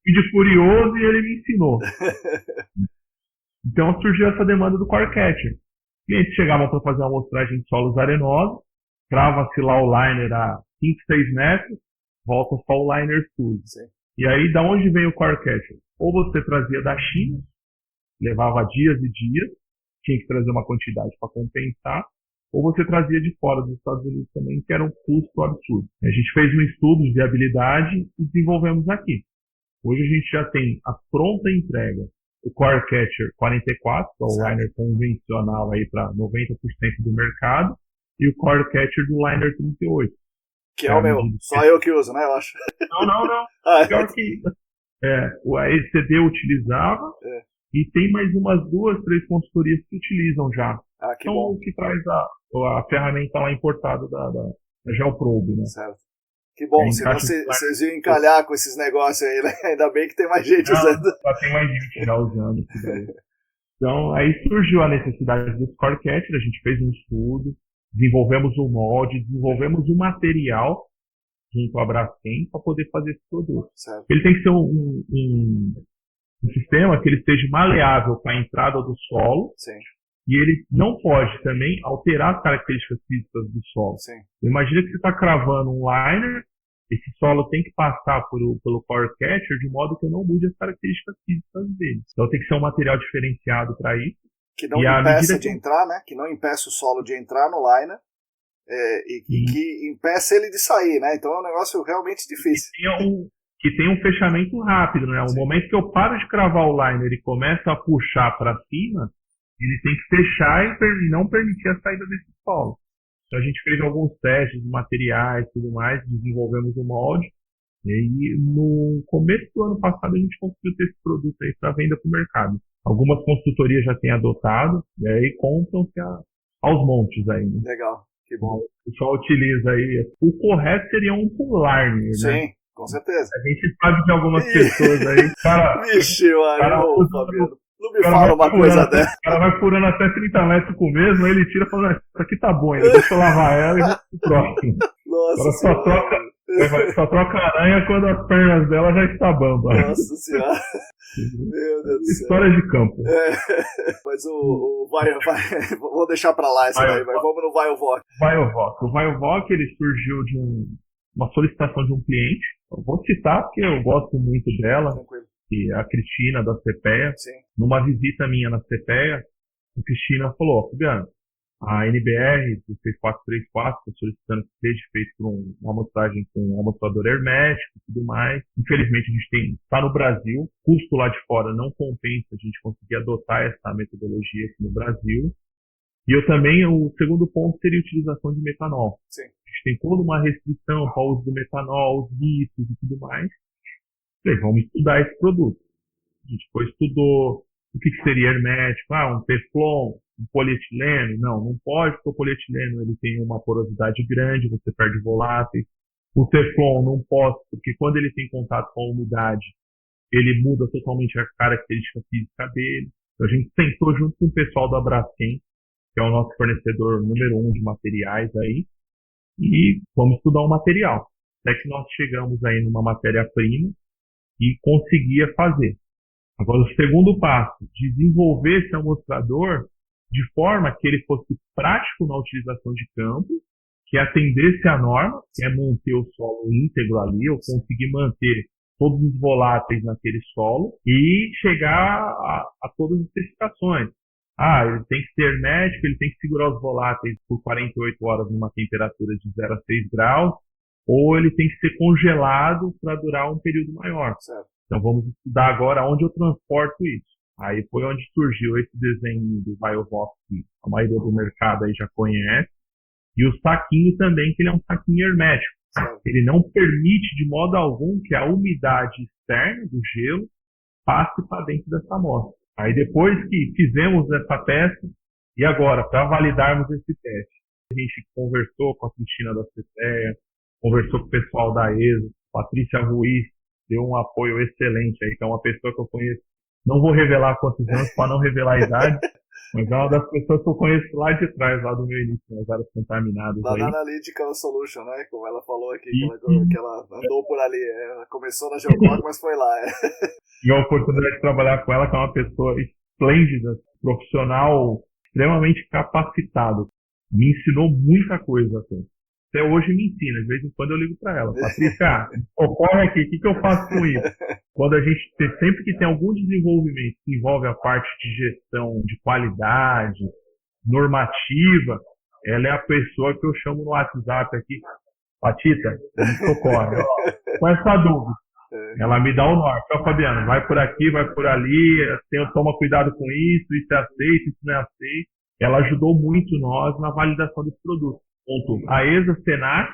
De curioso, e ele me ensinou. Então surgiu essa demanda do Corecatcher. Clientes chegavam para fazer uma amostragem de solos arenosos, trava-se lá o liner a 5, 6 metros, volta só o liner sujo. E aí, da onde vem o Corecatcher? Ou você trazia da China, levava dias e dias, tinha que trazer uma quantidade para compensar, ou você trazia de fora dos Estados Unidos também, que era um custo absurdo. A gente fez um estudo de viabilidade e desenvolvemos aqui. Hoje a gente já tem a pronta entrega, o Corecatcher 44, que é o liner convencional aí para 90% do mercado, e o Corecatcher do liner 38. Que é o meu, só eu que uso, né, eu acho. Não. Pior que a ECD utilizava, e tem mais umas 2, 3 consultorias que utilizam já. Que bom. O que traz a ferramenta lá importada da Geoprobe, né? Certo. Que bom, senão vocês iam encalhar com esses negócios aí, né? Ainda bem que tem mais gente usando. Só tem mais gente já usando isso daí. Então, aí surgiu a necessidade do Corecatcher, a gente fez um estudo, desenvolvemos um molde, desenvolvemos um material junto à Braskem para poder fazer esse produto. Certo. Ele tem que ser um sistema que ele seja maleável para a entrada do solo. Sim. E ele não pode também alterar as características físicas do solo. Sim. Imagina que você está cravando um liner, esse solo tem que passar pelo Corecatcher de modo que eu não mude as características físicas dele. Então tem que ser um material diferenciado para isso. Que não impeça de entrar, né? Que não impeça o solo de entrar no liner e que impeça ele de sair, né? Então é um negócio realmente difícil. Que tem um fechamento rápido, né? O momento que eu paro de cravar o liner e começo a puxar para cima, ele tem que fechar e não permitir a saída desse solo. Então a gente fez alguns testes de materiais e tudo mais, desenvolvemos o molde, e no começo do ano passado a gente conseguiu ter esse produto aí para venda para o mercado. Algumas consultorias já têm adotado, e aí compram-se aos montes aí. Né? Legal, que bom. O pessoal utiliza aí. O correto seria um pull liner, né? Sim, com certeza. A gente sabe de algumas pessoas aí. Vixe, Fabiano. Não me fala uma coisa dessa. O cara vai furando até 30 metros com o mesmo, aí ele tira e fala, isso aqui tá bom ainda, deixa eu lavar ela e vou pro próximo. Nossa só troca a aranha quando as pernas dela já está bamba. Nossa senhora. Meu Deus do céu. História de campo. Mas vou deixar pra lá essa daí, vamos no VioVoc. O VioVoc, ele surgiu de uma solicitação de um cliente. Eu vou citar porque eu gosto muito dela. Tranquilo. Que é a Cristina da CPEA. Sim. Numa visita minha na CPEA, a Cristina falou, Fabiano, a NBR 6434 está solicitando que seja feito por uma amostragem com um amostrador hermético e tudo mais. Infelizmente a gente está no Brasil, custo lá de fora não compensa a gente conseguir adotar essa metodologia aqui no Brasil. E o segundo ponto seria a utilização de metanol. Sim. A gente tem toda uma restrição para o uso do metanol, os riscos e tudo mais. Falei, vamos estudar esse produto. A gente depois estudou o que seria hermético, um Teflon, O polietileno? Não pode, porque o polietileno ele tem uma porosidade grande, você perde voláteis. O Teflon não pode, porque quando ele tem contato com a umidade, ele muda totalmente a característica física dele. Então, a gente sentou junto com o pessoal da Braskem, que é o nosso fornecedor número 1 de materiais aí, e vamos estudar o material. Até que nós chegamos aí numa matéria-prima e conseguia fazer. Agora, o segundo passo, desenvolver esse amostrador de forma que ele fosse prático na utilização de campo, que atendesse à norma, que é manter o solo íntegro ali, ou conseguir manter todos os voláteis naquele solo e chegar a todas as especificações. Ele tem que ser hermético, ele tem que segurar os voláteis por 48 horas numa temperatura de 0 a 6 graus, ou ele tem que ser congelado para durar um período maior. Certo. Então vamos estudar agora onde eu transporto isso. Aí foi onde surgiu esse desenho do BioVox, que a maioria do mercado aí já conhece, e o saquinho também, que ele é um saquinho hermético. Ele não permite de modo algum que a umidade externa do gelo passe para dentro dessa amostra. Aí depois que fizemos essa peça, e agora, para validarmos esse teste, a gente conversou com a Cristina da CTEA, conversou com o pessoal da ESA, Patrícia Ruiz deu um apoio excelente aí, que é uma pessoa que eu conheço. Não vou revelar quantos anos para não revelar a idade, mas é uma das pessoas que eu conheço lá de trás, lá do meu início, nas áreas contaminadas. Lá aí. na Analytical Solution, né? Como ela falou aqui, que ela andou por ali. Ela começou na Geocog, mas foi lá. Tive a oportunidade de trabalhar com ela, que é uma pessoa esplêndida, profissional, extremamente capacitado. Me ensinou muita coisa, assim. Até hoje me ensina, de vez em quando eu ligo para ela. Patrícia, ocorre aqui, o que eu faço com isso? Quando a gente sempre que tem algum desenvolvimento que envolve a parte de gestão de qualidade, normativa, ela é a pessoa que eu chamo no WhatsApp aqui, Patita, me socorre, com essa dúvida. Ela me dá o norte. Fabiano, vai por aqui, vai por ali, toma cuidado com isso é aceito, isso não é aceito. Ela ajudou muito nós na validação desse produto. A ESA, Senac,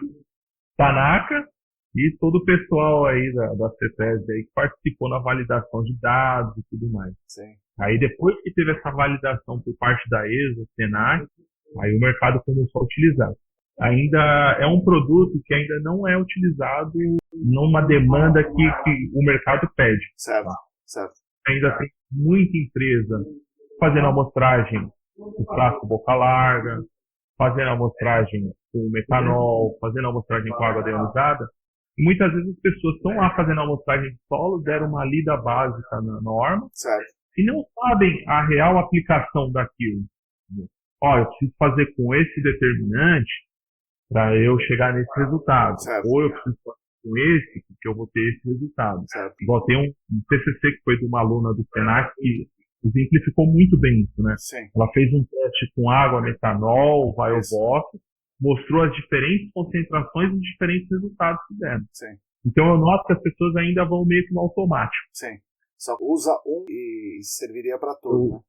Tanaka e todo o pessoal aí da CETES aí que participou na validação de dados e tudo mais. Sim. Aí depois que teve essa validação por parte da ESA, Senac, aí o mercado começou a utilizar. Ainda é um produto que ainda não é utilizado numa demanda que o mercado pede. Certo. Ainda tem muita empresa fazendo amostragem com frasco boca larga, fazendo amostragem com metanol, fazendo amostragem com água deionizada. E muitas vezes as pessoas estão lá fazendo amostragem de solo, deram uma lida básica na norma, certo, e não sabem a real aplicação daquilo. Eu preciso fazer com esse determinante para eu chegar nesse resultado. Certo. Ou eu preciso fazer com esse, porque eu vou ter esse resultado. Certo. Igual tem um TCC que foi de uma aluna do Senac que exemplificou muito bem isso, né? Sim. Ela fez um teste com água, metanol, BioVox, mostrou as diferentes concentrações e os diferentes resultados que deram. Sim. Então eu noto que as pessoas ainda vão meio que no automático. Sim. Só usa um e serviria para tudo, né?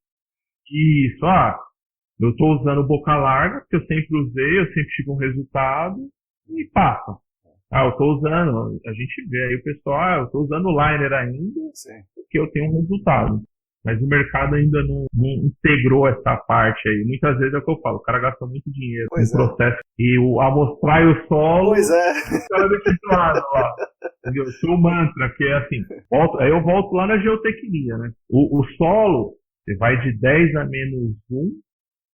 Isso, eu estou usando boca larga, que eu sempre usei, eu sempre tive um resultado, e passa. Eu estou usando, a gente vê aí o pessoal, eu estou usando o liner ainda, sim, porque eu tenho um resultado. Mas o mercado ainda não integrou essa parte aí. Muitas vezes é o que eu falo, o cara gasta muito dinheiro no processo. E o amostrar o solo, o cara deixa de lado lá. Entendeu? O seu mantra, que é assim, aí eu volto lá na geotecnia, né? O solo, você vai de 10 a menos 1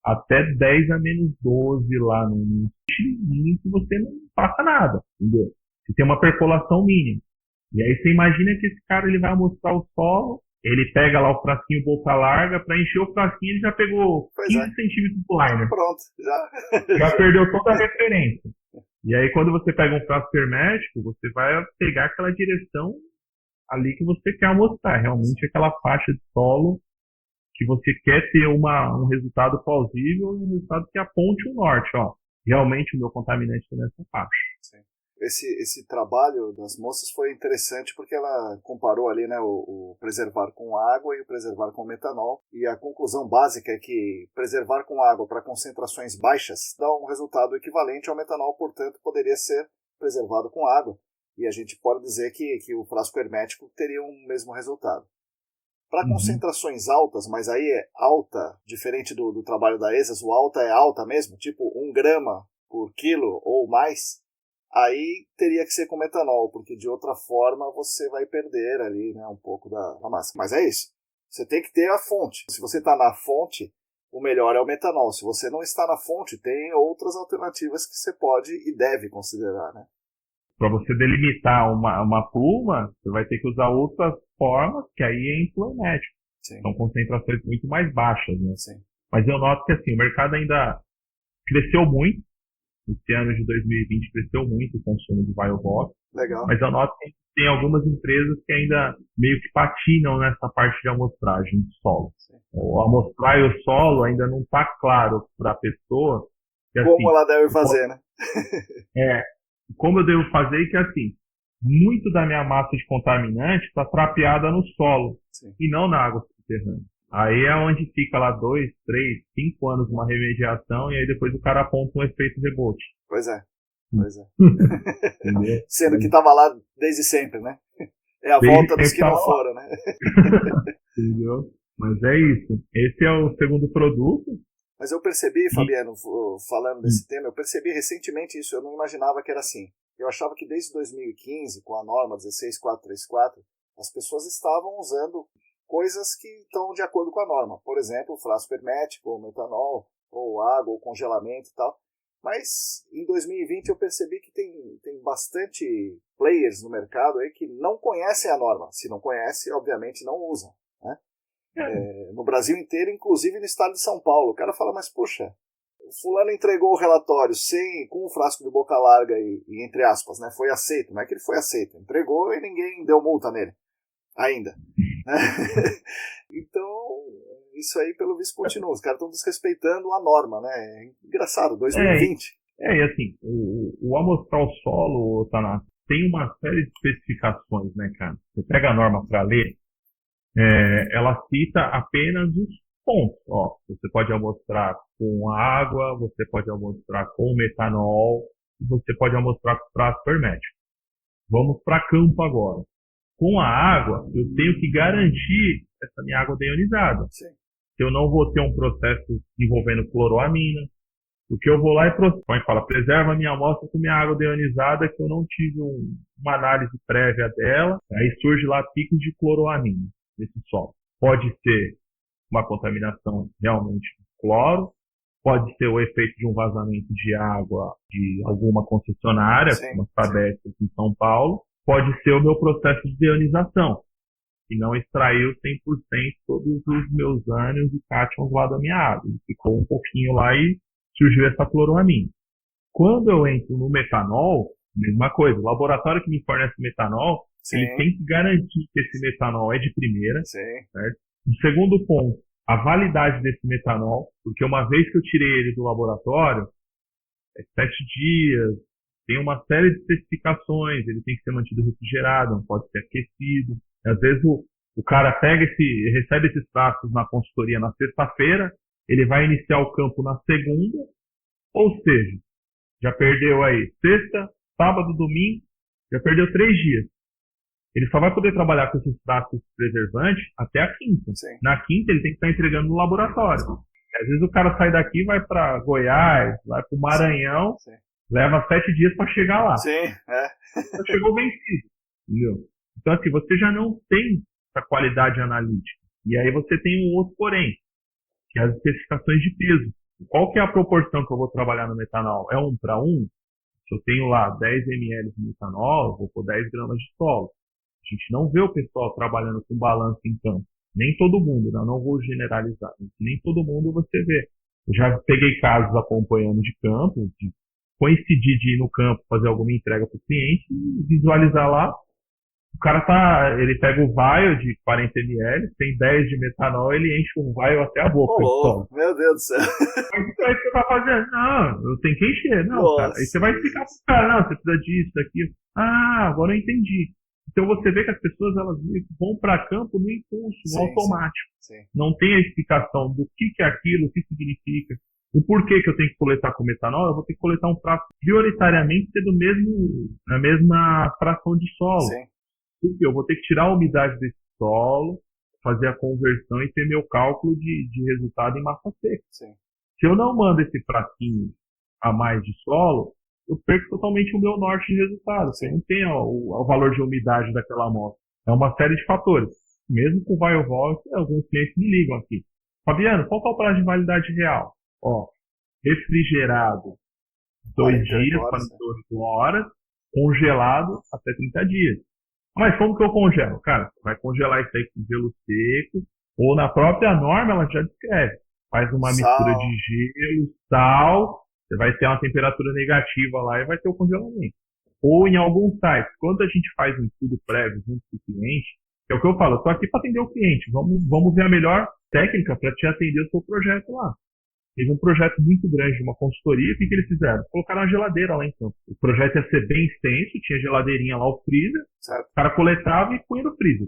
até 10 a menos 12 lá no chilinho que você não passa nada, entendeu? Você tem uma percolação mínima. E aí você imagina que esse cara ele vai amostrar o solo, ele pega lá o frasquinho boca larga, para encher o frasquinho ele já pegou 15 centímetros do liner. Pronto, já perdeu toda a referência. E aí quando você pega um frasco hermético, você vai pegar aquela direção ali que você quer amostrar, realmente aquela faixa de solo que você quer ter um resultado plausível e um resultado que aponte o norte. Realmente o meu contaminante está nessa faixa. Sim. Esse trabalho das moças foi interessante porque ela comparou ali, né, o preservar com água e o preservar com metanol, e a conclusão básica é que preservar com água para concentrações baixas dá um resultado equivalente ao metanol, portanto poderia ser preservado com água, e a gente pode dizer que o frasco hermético teria o mesmo resultado. Para concentrações altas, mas aí é alta, diferente do trabalho da ESAS, o alta é alta mesmo, tipo 1 grama por quilo ou mais, aí teria que ser com metanol, porque de outra forma você vai perder ali, né, um pouco da massa. Mas é isso, você tem que ter a fonte. Se você está na fonte, o melhor é o metanol. Se você não está na fonte, tem outras alternativas que você pode e deve considerar, né? Para você delimitar uma pluma, você vai ter que usar outras formas, que aí é influenético. São concentrações muito mais baixas, né? Sim. Mas eu noto que assim, o mercado ainda cresceu muito. Esse ano de 2020 cresceu muito o consumo de biobox. Legal. Mas eu noto que tem algumas empresas que ainda meio que patinam nessa parte de amostragem de solo. Sim. O amostrar e o solo ainda não está claro para a pessoa. Que, como assim, ela deve fazer, né? Como eu devo fazer, que assim, muito da minha massa de contaminante está trapeada no solo. Sim. E não na água subterrânea. Aí é onde fica lá 2, 3, 5 anos uma remediação e aí depois o cara aponta um efeito rebote. Pois é. Sendo que estava lá desde sempre, né? É a volta dos que não foram, né? Entendeu? Mas é isso. Esse é o segundo produto. Mas eu percebi, Fabiano, falando desse tema, eu percebi recentemente isso, eu não imaginava que era assim. Eu achava que desde 2015, com a norma 16434, as pessoas estavam usando coisas que estão de acordo com a norma. Por exemplo, frasco hermético, ou metanol, ou água, ou congelamento e tal. Mas em 2020 eu percebi que tem bastante players no mercado aí que não conhecem a norma. Se não conhece, obviamente não usam, né? No Brasil inteiro, inclusive no estado de São Paulo. O cara fala, mas puxa, o fulano entregou o relatório com um frasco de boca larga e entre aspas, né, foi aceito. Não é que ele foi aceito, entregou e ninguém deu multa nele, ainda. Então, isso aí pelo visto continua. Os caras estão desrespeitando a norma, né? É engraçado, 2020. E assim, o amostrar o solo, Tanaka, tem uma série de especificações, né, cara? Você pega a norma para ler, ela cita apenas os pontos. Ó, você pode amostrar com água, você pode amostrar com metanol, você pode amostrar com frasco hermético. Vamos para campo agora. Com a água, eu tenho que garantir essa minha água deionizada. Sim. Eu não vou ter um processo envolvendo cloroamina, porque eu vou lá e preserva a minha amostra com minha água deionizada, que eu não tive uma análise prévia dela, aí surge lá picos de cloroamina nesse solo. Pode ser uma contaminação realmente de cloro, pode ser o efeito de um vazamento de água de alguma concessionária, como a Sabesp aqui em São Paulo, pode ser o meu processo de deonização, que não extraiu 100% todos os meus ânions e cátions lá da minha água. Ficou um pouquinho lá e surgiu essa cloroamina. Quando eu entro no metanol, mesma coisa. O laboratório que me fornece metanol, ele tem que garantir que esse metanol é de primeira. Certo? O segundo ponto, a validade desse metanol, porque uma vez que eu tirei ele do laboratório, 7 dias, tem uma série de especificações, ele tem que ser mantido refrigerado, não pode ser aquecido. Às vezes o cara recebe esses frascos na consultoria na sexta-feira, ele vai iniciar o campo na segunda, ou seja, já perdeu aí sexta, sábado, domingo, já perdeu 3 dias. Ele só vai poder trabalhar com esses frascos preservantes até a quinta. Na quinta ele tem que estar entregando no laboratório. Às vezes o cara sai daqui e vai para Goiás, vai para o Maranhão, leva 7 dias para chegar lá. Já chegou vencido, entendeu? Então assim, você já não tem essa qualidade analítica. E aí você tem um outro porém, que é as especificações de peso. Qual que é a proporção que eu vou trabalhar no metanol? É 1:1? Se eu tenho lá 10 ml de metanol, eu vou pôr 10 gramas de solo. A gente não vê o pessoal trabalhando com balanço em campo. Nem todo mundo, né? Eu não vou generalizar. Nem todo mundo você vê. Eu já peguei casos acompanhando de campo, de coincidir de ir no campo, fazer alguma entrega para o cliente e visualizar lá. O cara ele pega o vial de 40 ml, tem 10 de metanol, ele enche um vial até a boca. Meu Deus do céu. Aí o que você vai fazer? Não, eu tenho que encher. Não, cara. Aí você vai explicar pro cara, não, você precisa disso, daquilo. Ah, agora eu entendi. Então você vê que as pessoas elas vão para campo no impulso, no automático. Não tem a explicação do que é aquilo, o que significa. O porquê que eu tenho que coletar com metanol, eu vou ter que coletar um frasco prioritariamente ser na mesma fração de solo. Porque eu vou ter que tirar a umidade desse solo, fazer a conversão e ter meu cálculo de resultado em massa seca. Sim. Se eu não mando esse fraquinho a mais de solo, eu perco totalmente o meu norte de resultado. Você não tem o valor de umidade daquela amostra. É uma série de fatores. Mesmo com vai ou volta, alguns clientes me ligam aqui. Fabiano, qual que é o prazo de validade real? Ó, refrigerado 2 dias, 48 horas, congelado até 30 dias. Mas como que eu congelo? Cara, você vai congelar isso aí com gelo seco, ou na própria norma ela já descreve. Faz uma mistura de gelo, sal, você vai ter uma temperatura negativa lá e vai ter o congelamento. Ou em alguns sites, quando a gente faz um estudo prévio junto com o cliente, é o que eu falo, eu estou aqui para atender o cliente, vamos ver a melhor técnica para te atender o seu projeto lá. Teve um projeto muito grande de uma consultoria, o que eles fizeram? Colocaram uma geladeira lá em campo. O projeto ia ser bem extenso, tinha geladeirinha lá, o freezer, certo. O cara coletava e punha no freezer.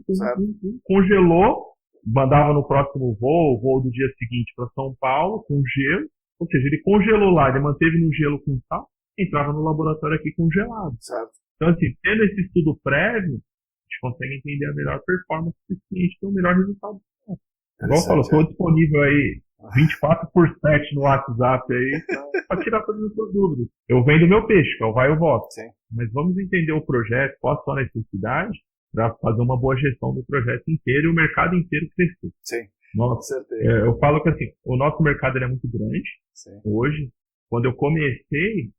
Congelou, mandava no próximo voo, o voo do dia seguinte para São Paulo, com gelo, ou seja, ele congelou lá, ele manteve no gelo com sal, entrava no laboratório aqui congelado. Certo. Então, assim, tendo esse estudo prévio, a gente consegue entender a melhor performance do cliente, ter o melhor resultado. Igual eu falo, estou disponível aí 24/7 no WhatsApp aí para tirar todas as suas dúvidas. Eu vendo meu peixe, que é o vai ou volta. Mas vamos entender o projeto, qual a sua necessidade, para fazer uma boa gestão do projeto inteiro e o mercado inteiro crescer. Sim. Nossa, eu falo que assim, o nosso mercado ele é muito grande. Sim. Hoje. Quando eu comecei,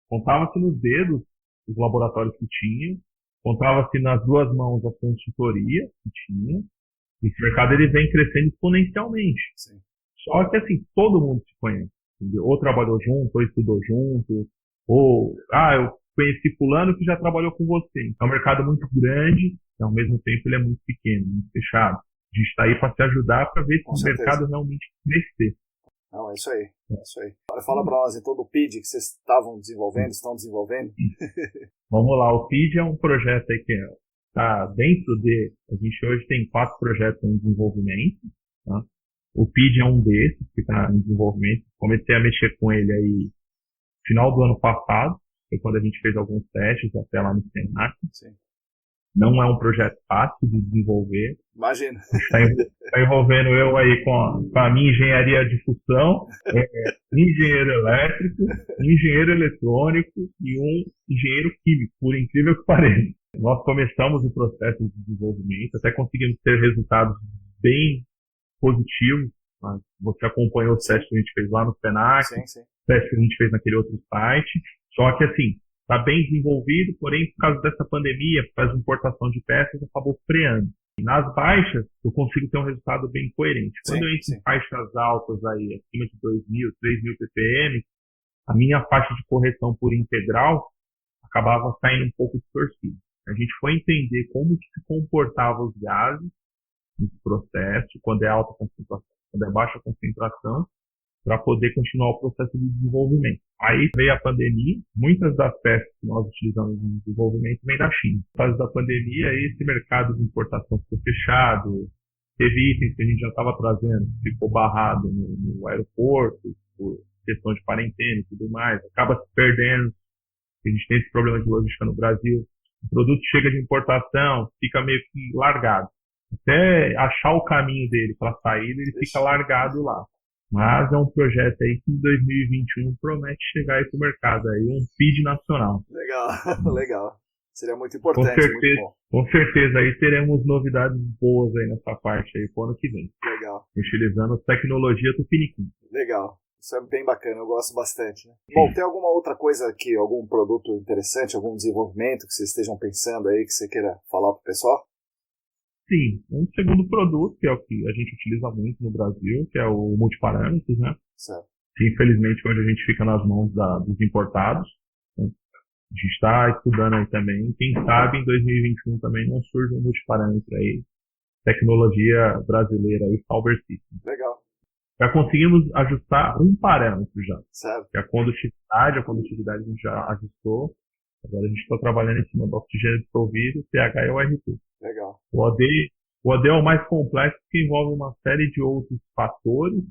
contava-se nos dedos os laboratórios que tinha, contava-se nas 2 mãos a consultoria que tinha. Esse mercado ele vem crescendo exponencialmente. Sim. Só que assim, todo mundo se conhece. Entendeu? Ou trabalhou junto, ou estudou junto, ou eu conheci fulano que já trabalhou com você. Então é um mercado muito grande e ao mesmo tempo ele é muito pequeno, muito fechado. A gente está aí para te ajudar para ver se o mercado realmente crescer. Não, é isso aí. É isso aí. Fala para nós então do PID que vocês estavam desenvolvendo, estão desenvolvendo. Vamos lá, o PID é um projeto aí que está dentro de... A gente hoje tem 4 projetos em desenvolvimento. Tá? O PID é um desses que está em desenvolvimento. Comecei a mexer com ele aí no final do ano passado, foi quando a gente fez alguns testes até lá no Senac. Sim. Não é um projeto fácil de desenvolver. Imagina. Está envolvendo eu aí com a minha engenharia de função, engenheiro elétrico, engenheiro eletrônico e um engenheiro químico, por incrível que pareça. Nós começamos o processo de desenvolvimento, até conseguimos ter resultados bem positivos. Mas você acompanhou os testes que a gente fez lá no Senac, os testes que a gente fez naquele outro site. Só que assim, está bem desenvolvido, porém, por causa dessa pandemia, por causa da importação de peças, acabou freando. E nas baixas, eu consigo ter um resultado bem coerente. Quando eu entro em faixas altas aí, acima de 2.000, 3.000 ppm, a minha faixa de correção por integral acabava saindo um pouco distorcida. A gente foi entender como que se comportavam os gases nesse processo, quando é alta concentração, quando é baixa concentração, para poder continuar o processo de desenvolvimento. Aí veio a pandemia, muitas das peças que nós utilizamos no desenvolvimento vêm da China. Por causa da pandemia, esse mercado de importação ficou fechado, teve itens que a gente já estava trazendo, ficou barrado no aeroporto, por questão de quarentena e tudo mais, acaba se perdendo, a gente tem esse problema de logística no Brasil, o produto chega de importação, fica meio que largado. Até achar o caminho dele para a saída, ele fica largado lá. Mas é um projeto aí que em 2021 promete chegar aí para o mercado, aí um PID nacional. Legal, legal. Seria muito importante, muito bom. Com certeza aí teremos novidades boas aí nessa parte aí pro ano que vem. Legal. Utilizando tecnologia Tupiniquim. Legal. Isso é bem bacana, eu gosto bastante. Né? Bom, tem alguma outra coisa aqui, algum produto interessante, algum desenvolvimento que vocês estejam pensando aí, que você queira falar pro pessoal? Sim, um segundo produto, que é o que a gente utiliza muito no Brasil, que é o multiparâmetros, né? Certo. Que infelizmente hoje a gente fica nas mãos dos importados. Né? A gente está estudando aí também. Quem sabe em 2021 também não surge um multiparâmetro aí, tecnologia brasileira aí, Sauber System. Legal. Já conseguimos ajustar um parâmetro já. Certo. Que é a condutividade a gente já ajustou. Agora a gente está trabalhando em cima do oxigênio dissolvido, pH e ORT. Legal. O OD é o mais complexo, que envolve uma série de outros fatores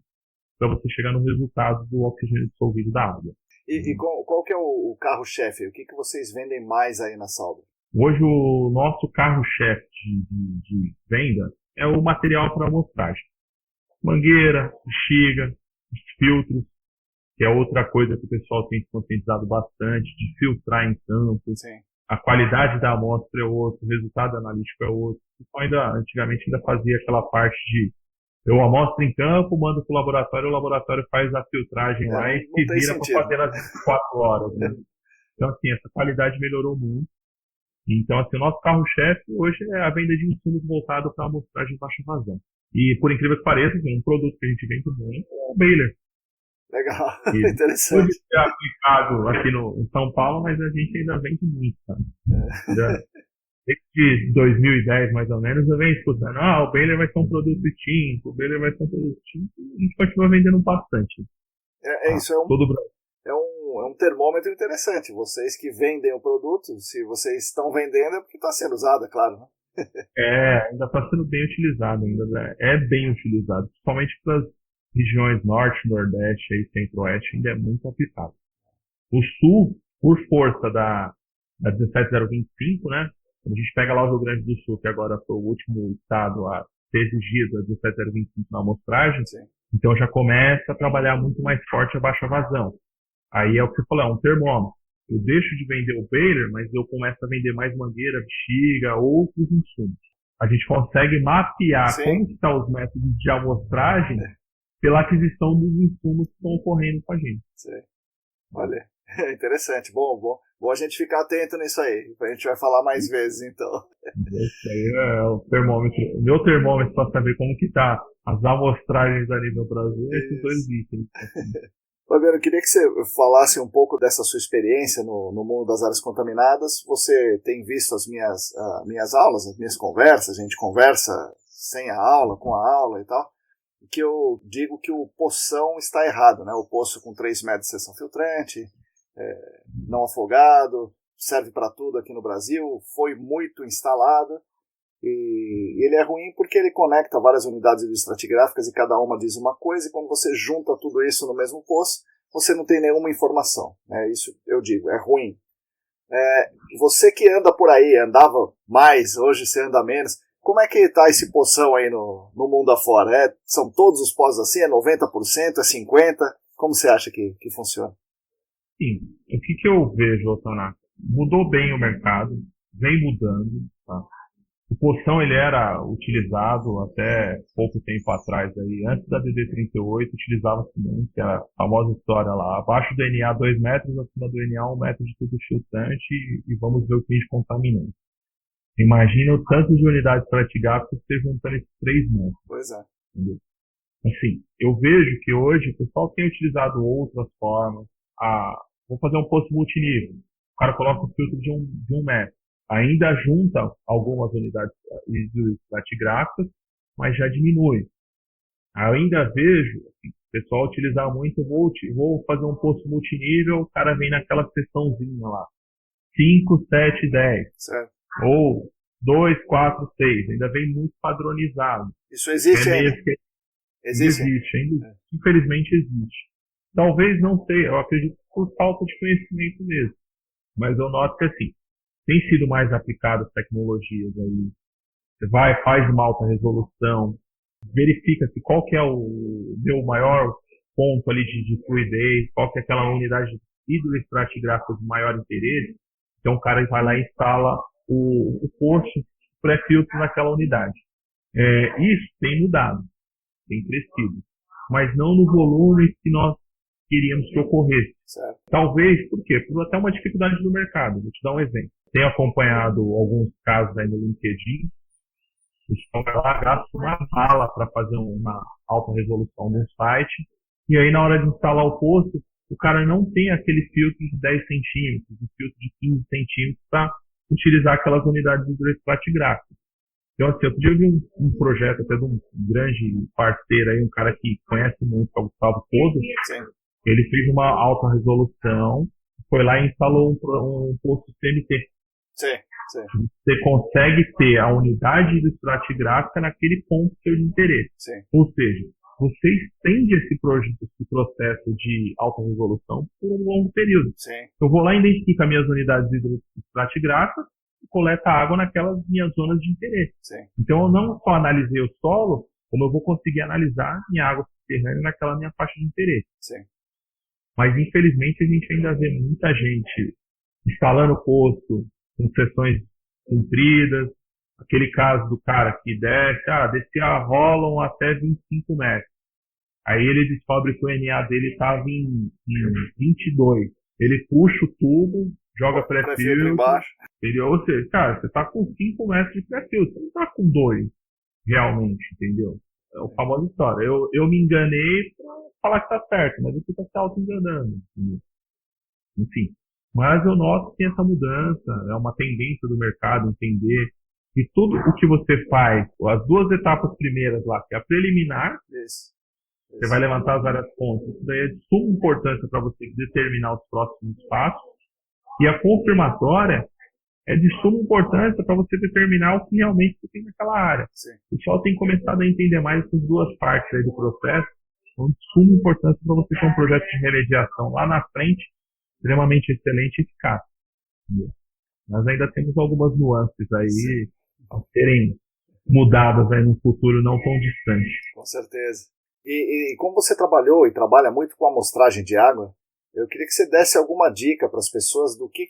para você chegar no resultado do oxigênio dissolvido da água. E qual que é o carro-chefe? O que vocês vendem mais aí na Sauber? Hoje o nosso carro-chefe de venda é o material para amostragem. Mangueira, bexiga, os filtros, que é outra coisa que o pessoal tem se conscientizado bastante, de filtrar em campo. Sim. A qualidade da amostra é outro, o resultado analítico é outro. Antigamente ainda fazia aquela parte de eu amostro em campo, mando para o laboratório faz a filtragem lá e se vira para fazer nas 24 horas. Né? Então, assim, essa qualidade melhorou muito. Então, assim, o nosso carro-chefe hoje é a venda de insumos voltado para amostragem de baixa vazão. E, por incrível que pareça, um produto que a gente vende muito é o baler. Legal, E interessante. Pode ser aplicado aqui em São Paulo, mas a gente ainda vende muito, sabe? Desde 2010, mais ou menos, eu venho escutando, o baler vai ser um produto extinto, o baler vai ser um produto extinto, e a gente continua vendendo bastante. Isso é um termômetro interessante. Vocês que vendem o produto, se vocês estão vendendo é porque está sendo usado, é claro, né? Ainda está sendo bem utilizado, é bem utilizado, principalmente para as regiões norte, nordeste e centro-oeste, ainda é muito aplicado. O sul, por força da 17025, né? Quando a gente pega lá o Rio Grande do Sul, que agora foi o último estado a ter exigido a 17025 na amostragem, sim, então já começa a trabalhar muito mais forte a baixa vazão. Aí é o que você falou, é um termômetro. Eu deixo de vender o baler, mas eu começo a vender mais mangueira, bexiga, outros insumos. A gente consegue mapear sim, como estão os métodos de amostragem pela aquisição dos insumos que estão ocorrendo com a gente. Sim. Olha, interessante. Bom a gente ficar atento nisso aí. A gente vai falar mais vezes, então. Esse aí é o termômetro. O meu termômetro para saber como que tá as amostragens a nível Brasil é esses dois itens. Fabiano, eu queria que você falasse um pouco dessa sua experiência no mundo das áreas contaminadas. Você tem visto as minhas aulas, as minhas conversas, a gente conversa sem a aula, com a aula e tal, que eu digo que o poção está errado, né? O poço com 3 metros de seção filtrante, não afogado, serve para tudo aqui no Brasil, foi muito instalado, e ele é ruim porque ele conecta várias unidades estratigráficas e cada uma diz uma coisa, e quando você junta tudo isso no mesmo poço, você não tem nenhuma informação, né? Isso eu digo, é ruim. Você que anda por aí, andava mais, hoje você anda menos, como é que está esse poção aí no mundo afora? São todos os poços assim? É 90%? É 50%? Como você acha que funciona? Sim, o que eu vejo, Otanato? Mudou bem o mercado, vem mudando, tá? O poção ele era utilizado até pouco tempo atrás, aí, antes da DD38, utilizava-se muito, que era a famosa história lá, abaixo do DNA 2 metros, acima do DNA 1 metro de tudo filtrante e vamos ver o que a gente contaminante. Imagina o tanto de unidades estratigráficas que você juntando esses 3 metros. Pois é. Entendeu? Assim, eu vejo que hoje o pessoal tem utilizado outras formas. Vou fazer um poço multinível. O cara coloca um filtro de um metro. Ainda junta algumas unidades estratigráficas, mas já diminui. Ainda vejo assim, o pessoal utilizar muito, vou fazer um poço multinível, o cara vem naquela seçãozinha lá. 5, 7, 10. Certo. Ou 2, 4, 6. Ainda vem muito padronizado. Isso existe ainda? Existe ainda. Infelizmente existe. Talvez não tenha, eu acredito por falta de conhecimento mesmo. Mas eu noto que assim, tem sido mais aplicado as tecnologias aí. Você faz uma alta resolução, verifica-se qual que é o meu maior ponto ali de fluidez, qual que é aquela unidade hidroestratigráfica de maior interesse. Então o cara vai lá e instala o poço pré-filtro naquela unidade. Isso tem mudado, tem crescido, mas não no volume que nós queríamos que ocorresse. Certo. Talvez, por quê? Por até uma dificuldade do mercado. Vou te dar um exemplo. Tenho acompanhado alguns casos aí no LinkedIn. Eles estão lá, gastam uma bala para fazer uma alta resolução no site. E aí, na hora de instalar o poço, o cara não tem aquele filtro de 10 centímetros, um filtro de 15 centímetros para utilizar aquelas unidades hidroestratigráficas. Então, assim, outro dia eu vi um projeto até de um grande parceiro aí, um cara que conhece muito, que é o Gustavo Codo. Ele fez uma alta resolução, foi lá e instalou um poço CMT. Sim. Você consegue ter a unidade estratigráfica naquele ponto seu de interesse. Sim. Ou seja, você estende esse processo de alta resolução por um longo período. Sim. Eu vou lá e identifico as minhas unidades estratigráficas, e coleta água naquelas minhas zonas de interesse. Sim. Então eu não só analisei o solo, como eu vou conseguir analisar minha água subterrânea naquela minha faixa de interesse. Sim. Mas infelizmente a gente ainda vê muita gente instalando poço com seções compridas, aquele caso do cara que descia rolam até 25 metros. Aí ele descobre que o NA dele estava em 22. Ele puxa o tubo, joga pré-filtro embaixo. Ou seja, cara, você está com 5 metros de pré-filtro, você não está com 2, realmente, entendeu? É a famosa história. Eu me enganei para falar que está certo, mas você está se auto-enganando. Enfim. Mas eu noto que tem essa mudança, é uma tendência do mercado entender que tudo o que você faz, as 2 etapas primeiras lá, que é a preliminar, você vai levantar as áreas fontes, isso daí é de suma importância para você determinar os próximos passos, e a confirmatória é de suma importância para você determinar o que realmente você tem naquela área. Sim. O pessoal tem começado a entender mais essas 2 partes aí do processo, são de suma importância para você ter um projeto de remediação lá na frente, extremamente excelente e eficaz. Mas ainda temos algumas nuances aí a serem mudadas aí no futuro não tão distante. Com certeza. E como você trabalhou e trabalha muito com amostragem de água, eu queria que você desse alguma dica para as pessoas do que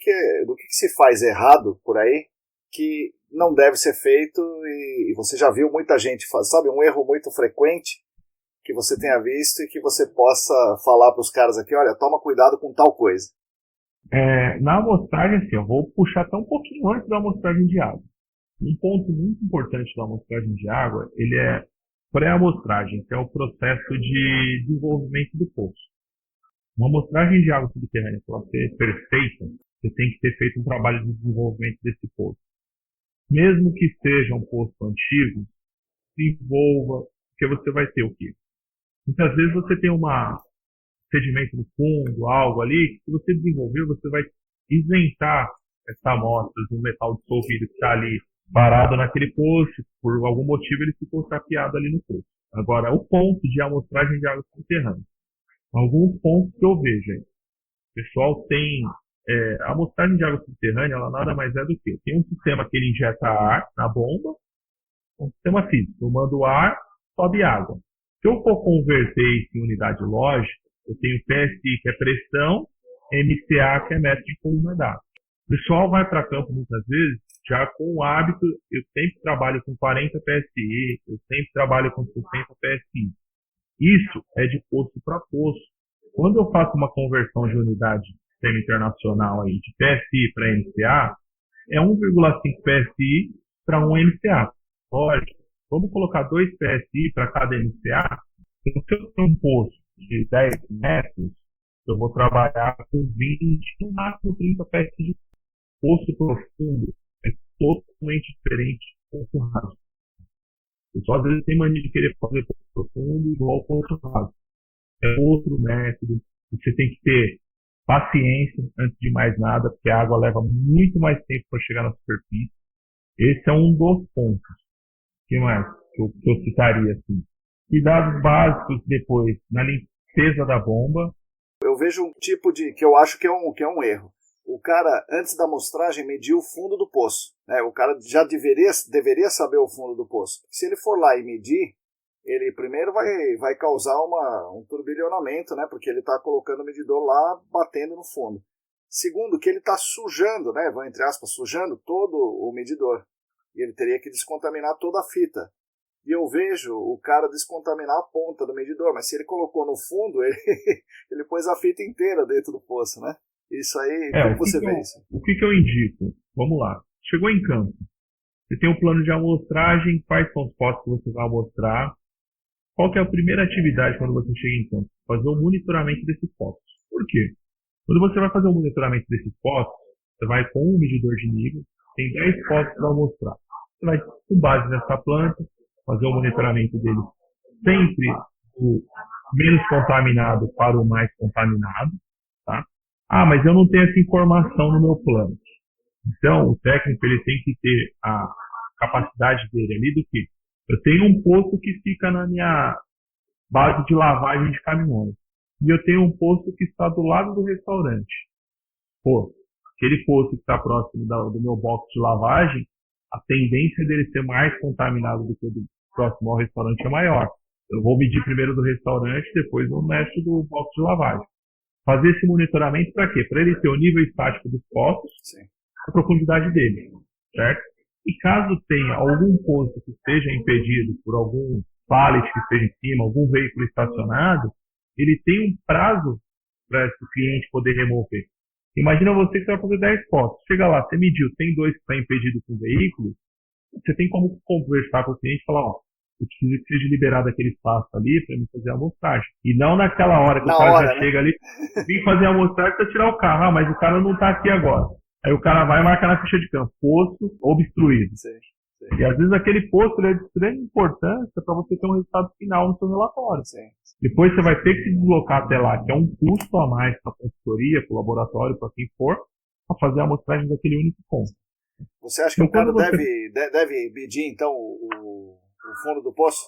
se faz errado por aí, que não deve ser feito, e você já viu muita gente, sabe, um erro muito frequente que você tenha visto e que você possa falar para os caras aqui, olha, toma cuidado com tal coisa. Na amostragem, assim, eu vou puxar até um pouquinho antes da amostragem de água. Um ponto muito importante da amostragem de água, ele é pré-amostragem, que é o processo de desenvolvimento do poço. Uma amostragem de água subterrânea, para ser perfeita, você tem que ter feito um trabalho de desenvolvimento desse poço. Mesmo que seja um poço antigo, se envolva, porque você vai ter o quê? Muitas vezes você tem sedimento no fundo, algo ali, que se você desenvolver, você vai isentar essa amostra do metal dissolvido que está ali parado naquele poço, por algum motivo ele ficou tapeado ali no poço. Agora, o ponto de amostragem de água subterrânea. Alguns pontos que eu vejo aí. O pessoal tem a amostragem de água subterrânea, ela nada mais é do que tem um sistema que ele injeta ar na bomba, um sistema físico, eu mando ar, sobe água. Se eu for converter isso em unidade lógica, eu tenho PSI, que é pressão, MCA, que é metro de coluna d'água. O pessoal vai para campo muitas vezes já com o hábito, eu sempre trabalho com 40 PSI, eu sempre trabalho com 60 PSI. Isso é de poço para poço. Quando eu faço uma conversão de unidade sistema internacional aí, de PSI para MCA, é 1,5 PSI para 1 MCA. Lógico, vamos colocar 2 PSI para cada MCA. Então, se eu tenho um poço de 10 metros, eu vou trabalhar com 20, no máximo 30 PSI de poço profundo. É totalmente diferente do poço raso. O pessoal às vezes tem mania de querer fazer poço profundo igual ao poço raso. É outro método. Você tem que ter paciência antes de mais nada, porque a água leva muito mais tempo para chegar na superfície. Esse é um dos pontos. O que mais que eu citaria assim? Cuidados básicos depois na limpeza da bomba. Eu vejo um tipo que eu acho que é um erro. O cara, antes da amostragem, mediu o fundo do poço. Né? O cara já deveria saber o fundo do poço. Se ele for lá e medir, ele primeiro vai causar um turbilhonamento, né? Porque ele está colocando o medidor lá, batendo no fundo. Segundo, que ele está sujando, né? Entre aspas, sujando todo o medidor. E ele teria que descontaminar toda a fita. E eu vejo o cara descontaminar a ponta do medidor, mas se ele colocou no fundo, ele pôs a fita inteira dentro do poço, né? Isso aí, como você vê isso? O que eu indico? Vamos lá. Chegou em campo. Você tem um plano de amostragem, quais são os poços que você vai amostrar. Qual que é a primeira atividade quando você chega em campo? Fazer o monitoramento desses poços. Por quê? Quando você vai fazer o monitoramento desses poços, você vai com um medidor de nível, tem 10 poços para amostrar. Você vai, com base nessa planta, fazer o monitoramento dele sempre do menos contaminado para o mais contaminado, tá? Ah, mas eu não tenho essa informação no meu plano. Então, o técnico ele tem que ter a capacidade dele ali do que? Eu tenho um poço que fica na minha base de lavagem de caminhões. E eu tenho um poço que está do lado do restaurante. Pô, aquele poço que está próximo do meu box de lavagem, a tendência dele ser mais contaminado do que o do próximo ao restaurante é maior. Eu vou medir primeiro do restaurante, depois eu meço do box de lavagem. Fazer esse monitoramento para quê? Para ele ter o nível estático dos poços, a profundidade dele, certo? E caso tenha algum poço que esteja impedido por algum pallet que esteja em cima, algum veículo estacionado, ele tem um prazo para esse cliente poder remover. Imagina você que vai fazer 10 poços. Chega lá, você mediu, tem 2 que estão impedidos com o veículo, você tem como conversar com o cliente e falar, ó, eu preciso que seja liberado aquele espaço ali para me fazer a amostragem. E não naquela hora que o cara já chega ali, vim fazer a amostragem para tirar o carro. Ah, mas o cara não está aqui agora. Aí o cara vai marcar na ficha de campo, poço obstruído. Sim. E às vezes aquele poço ele é de extrema importância para você ter um resultado final no seu relatório. Sim. Depois você vai ter que se deslocar até lá, que é um custo a mais para a consultoria, para o laboratório, para quem for, para fazer a amostragem daquele único ponto. Você acha que o cara deve medir, então, o fundo do poço?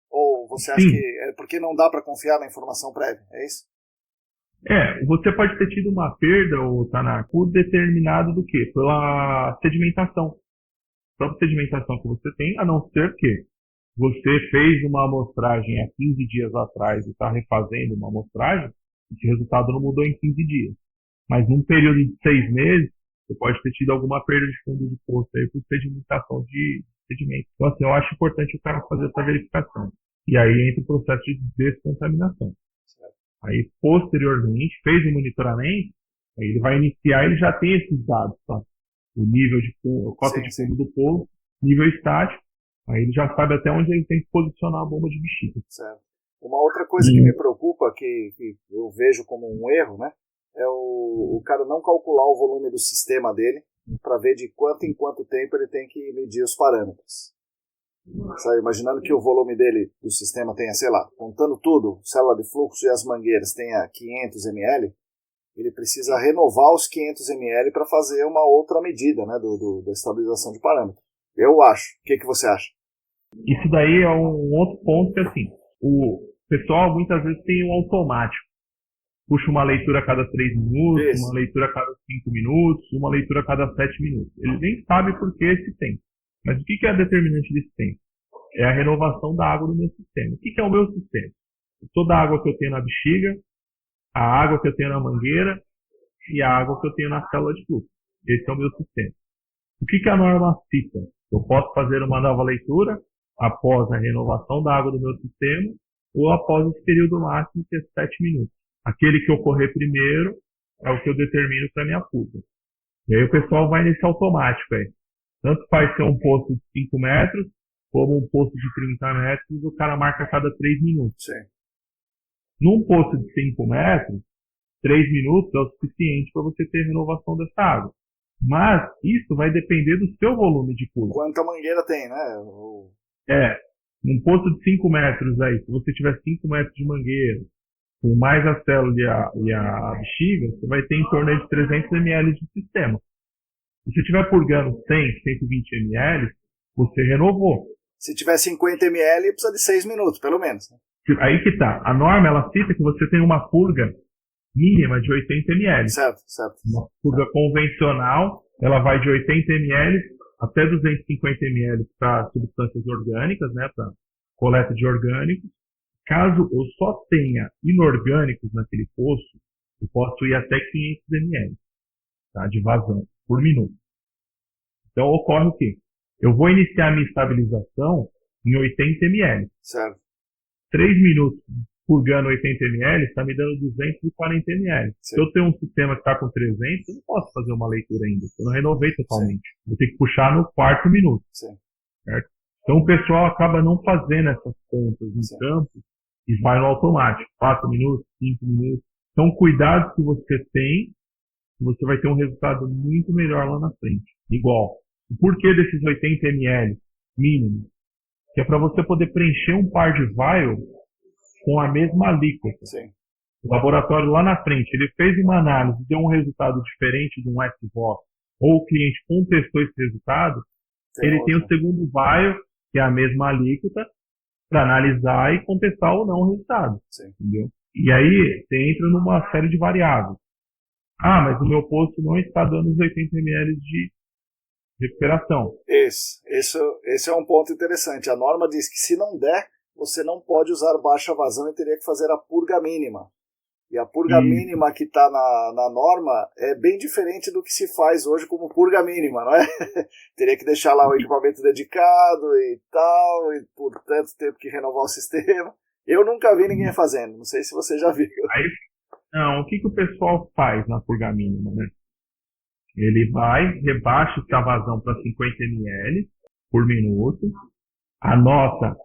Ou você acha que é porque não dá para confiar na informação prévia? É isso? Você pode ter tido uma perda, Tanaka, determinado do quê? Pela sedimentação. A própria sedimentação que você tem, a não ser que você fez uma amostragem há 15 dias atrás e está refazendo uma amostragem, esse resultado não mudou em 15 dias. Mas num período de 6 meses, você pode ter tido alguma perda de fundo de poço aí por sedimentação de sedimento. Então, assim, eu acho importante o cara fazer essa verificação. E aí entra o processo de descontaminação. Aí, posteriormente, fez o monitoramento, aí ele vai iniciar, ele já tem esses dados, tá? O nível de cota de fundo do poço, nível estático, aí ele já sabe até onde ele tem que posicionar a bomba de bexiga. Certo. Uma outra coisa que me preocupa, que eu vejo como um erro, né, é o cara não calcular o volume do sistema dele para ver de quanto em quanto tempo ele tem que medir os parâmetros. Sabe, imaginando que o volume dele do sistema tenha, sei lá, contando tudo, célula de fluxo e as mangueiras tenha 500 ml, ele precisa renovar os 500 ml para fazer uma outra medida, né, da estabilização de parâmetros. Eu acho. O que você acha? Isso daí é um outro ponto que, assim, o pessoal muitas vezes tem um automático. Puxa uma leitura a cada 3 minutos, uma leitura a cada 5 minutos, uma leitura a cada 7 minutos. Ele nem sabe por que esse tempo. Mas o que é determinante desse tempo? É a renovação da água do meu sistema. O que é o meu sistema? Toda a água que eu tenho na bexiga, a água que eu tenho na mangueira e a água que eu tenho na célula de fluxo. Esse é o meu sistema. O que a norma cita? Eu posso fazer uma nova leitura após a renovação da água do meu sistema ou após esse período máximo, que é 7 minutos. Aquele que ocorrer primeiro é o que eu determino para a minha fuga. E aí o pessoal vai nesse automático aí. Tanto faz ser um poço de 5 metros, como um poço de 30 metros, o cara marca a cada 3 minutos. Sim. Num poço de 5 metros, 3 minutos é o suficiente para você ter renovação dessa água. Mas isso vai depender do seu volume de fuga. Quanta mangueira tem, né? Num poço de 5 metros aí, se você tiver 5 metros de mangueira, com mais a célula e a bexiga, você vai ter em torno de 300 ml de sistema. Se você estiver purgando 100, 120 ml, você renovou. Se tiver 50 ml, precisa de 6 minutos, pelo menos. Aí que tá. A norma, ela cita que você tem uma purga mínima de 80 ml. Certo. Uma purga convencional, ela vai de 80 ml até 250 ml para substâncias orgânicas, né, para coleta de orgânicos. Caso eu só tenha inorgânicos naquele poço, eu posso ir até 500 ml, tá, de vazão por minuto. Então ocorre o quê? Eu vou iniciar a minha estabilização em 80 ml. Certo. 3 minutos purgando 80 ml está me dando 240 ml. Sim. Se eu tenho um sistema que está com 300, eu não posso fazer uma leitura ainda. Eu não renovei totalmente. Sim. Eu tenho que puxar no 4º minuto. Sim. Certo? Então o pessoal acaba não fazendo essas contas no campo e vai no automático. 4 minutos, 5 minutos. Então cuidado que você tem, você vai ter um resultado muito melhor lá na frente. Igual. O porquê desses 80 ml mínimo? Que é para você poder preencher um par de vial com a mesma alíquota. Sim. O laboratório lá na frente, ele fez uma análise, deu um resultado diferente de um SVOC, ou o cliente contestou esse resultado, ele tem o segundo vial, que é a mesma alíquota, para analisar e contestar ou não o resultado. Sim. Entendeu? E aí você entra numa série de variáveis. Ah, mas o meu posto não está dando os 80 ml de recuperação. Esse é um ponto interessante. A norma diz que se não der, você não pode usar baixa vazão e teria que fazer a purga mínima. E a purga mínima que está na norma é bem diferente do que se faz hoje como purga mínima, não é? Teria que deixar lá o equipamento dedicado e tal, e por tanto tempo que renovar o sistema. Eu nunca vi ninguém fazendo, não sei se você já viu. Aí, não, o que o pessoal faz na purga mínima, né? Ele vai, rebaixa essa vazão para 50 ml por minuto, anota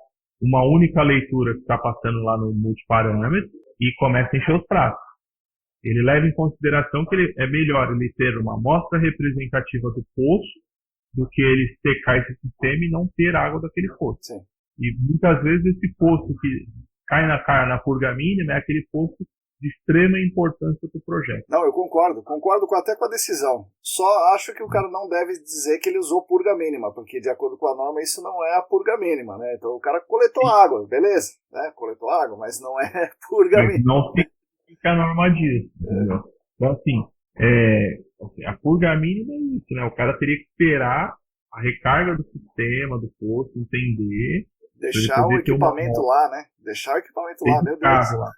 uma única leitura que está passando lá no multiparâmetro e começa a encher os pratos. Ele leva em consideração que é melhor ele ter uma amostra representativa do poço do que ele secar esse sistema e não ter água daquele poço. Sim. E muitas vezes esse poço que cai na purga mínima é aquele poço de extrema importância para o projeto. Não, eu concordo até com a decisão. Só acho que o cara não deve dizer que ele usou purga mínima, porque de acordo com a norma isso não é a purga mínima, né? Então o cara coletou água, beleza, né? Coletou água, mas não é purga mínima. Não fica a norma disso, entendeu? Então assim, a purga mínima é isso, né? O cara teria que esperar a recarga do sistema, do poço, entender. Deixar o equipamento lá, né? Deixar o equipamento lá, meu Deus. Lá.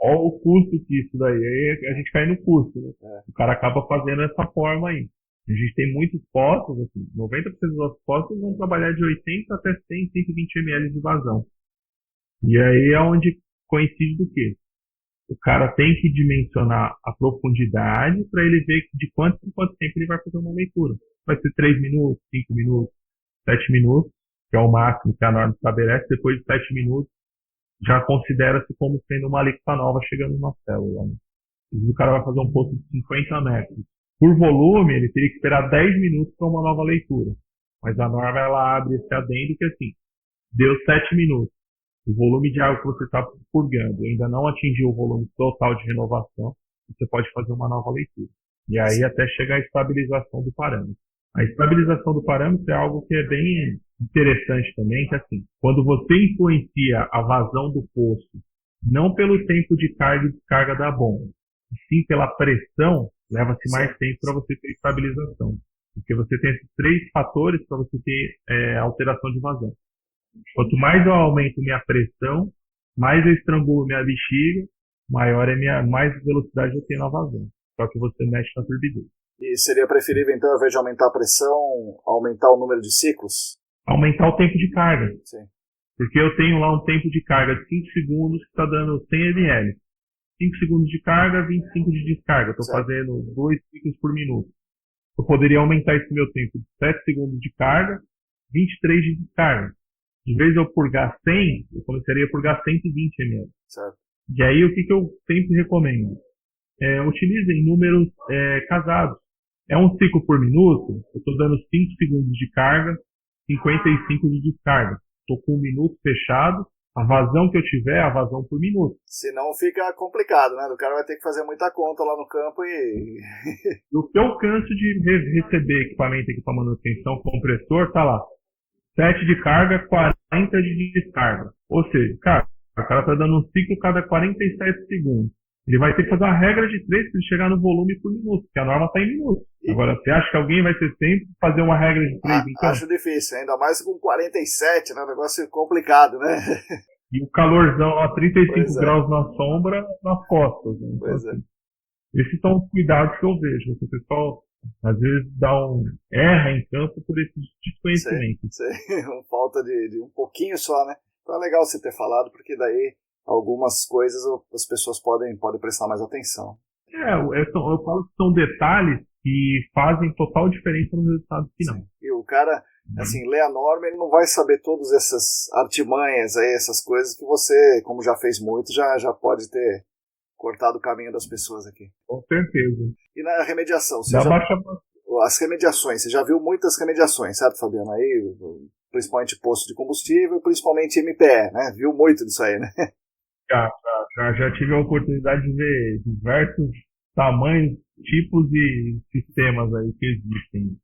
Olha o custo disso daí. Aí a gente cai no custo, né? O cara acaba fazendo dessa forma aí. A gente tem muitos postos, assim, 90% dos nossos postos vão trabalhar de 80 até 100, 120 ml de vazão. E aí é onde coincide do quê? O cara tem que dimensionar a profundidade para ele ver de quanto em quanto tempo ele vai fazer uma leitura. Vai ser 3 minutos, 5 minutos, 7 minutos, que é o máximo que a norma estabelece. Depois de 7 minutos, já considera-se como sendo uma alíquota nova chegando na célula. Né? O cara vai fazer um poço de 50 metros. Por volume, ele teria que esperar 10 minutos para uma nova leitura. Mas a norma ela abre esse adendo que assim, deu 7 minutos. O volume de água que você está purgando ainda não atingiu o volume total de renovação, você pode fazer uma nova leitura. E aí até chegar à estabilização do parâmetro. A estabilização do parâmetro é algo que é bem interessante também, que assim, quando você influencia a vazão do poço, não pelo tempo de carga e descarga da bomba, e sim pela pressão, leva-se mais tempo para você ter estabilização. Porque você tem esses 3 fatores para você ter alteração de vazão. Quanto mais eu aumento minha pressão, mais eu estrangulo minha bexiga, mais velocidade eu tenho na vazão. Só que você mexe na turbidez. E seria preferível, então, ao invés de aumentar a pressão, aumentar o número de ciclos? Aumentar o tempo de carga. Sim. Porque eu tenho lá um tempo de carga de 5 segundos que está dando 100 ml. 5 segundos de carga, 25 de descarga. Estou fazendo 2 ciclos por minuto. Eu poderia aumentar esse meu tempo de 7 segundos de carga, 23 de descarga. Em vez de eu purgar 100, eu começaria a purgar 120 ml. Certo. E aí, o que eu sempre recomendo? Utilizem números casados. É um ciclo por minuto, eu estou dando 5 segundos de carga, 55 de descarga. Estou com 1 minuto fechado, a vazão que eu tiver é a vazão por minuto. Senão fica complicado, né? O cara vai ter que fazer muita conta lá no campo e... O que eu canso de receber equipamento aqui para manutenção, compressor, tá lá. 7 de carga, 40 de descarga. Ou seja, cara, o cara tá dando um ciclo cada 47 segundos. Ele vai ter que fazer uma regra de 3 para ele chegar no volume por minuto, porque a norma está em minutos. Agora, você acha que alguém vai ter tempo de fazer uma regra de 3, então? Acho difícil, ainda mais com 47, né? Um negócio complicado, né? E o calorzão a 35 graus na sombra, nas costas. Né? Então, assim, esses são os cuidados que eu vejo. O pessoal, às vezes, erra em campo por esse desconhecimento. Falta de um pouquinho só, né? Então é legal você ter falado, porque daí algumas coisas as pessoas podem prestar mais atenção. Eu falo que são detalhes que fazem total diferença no resultado final. Sim. E o cara, assim, lê a norma, ele não vai saber todas essas artimanhas aí, essas coisas que você, como já fez muito, já pode ter cortado o caminho das pessoas aqui. Com certeza. E na remediação, as remediações, você já viu muitas remediações, certo, Fabiano? Aí, principalmente posto de combustível, principalmente MPE, né? Viu muito disso aí, né? Já tive a oportunidade de ver diversos tamanhos, tipos e sistemas aí que existem.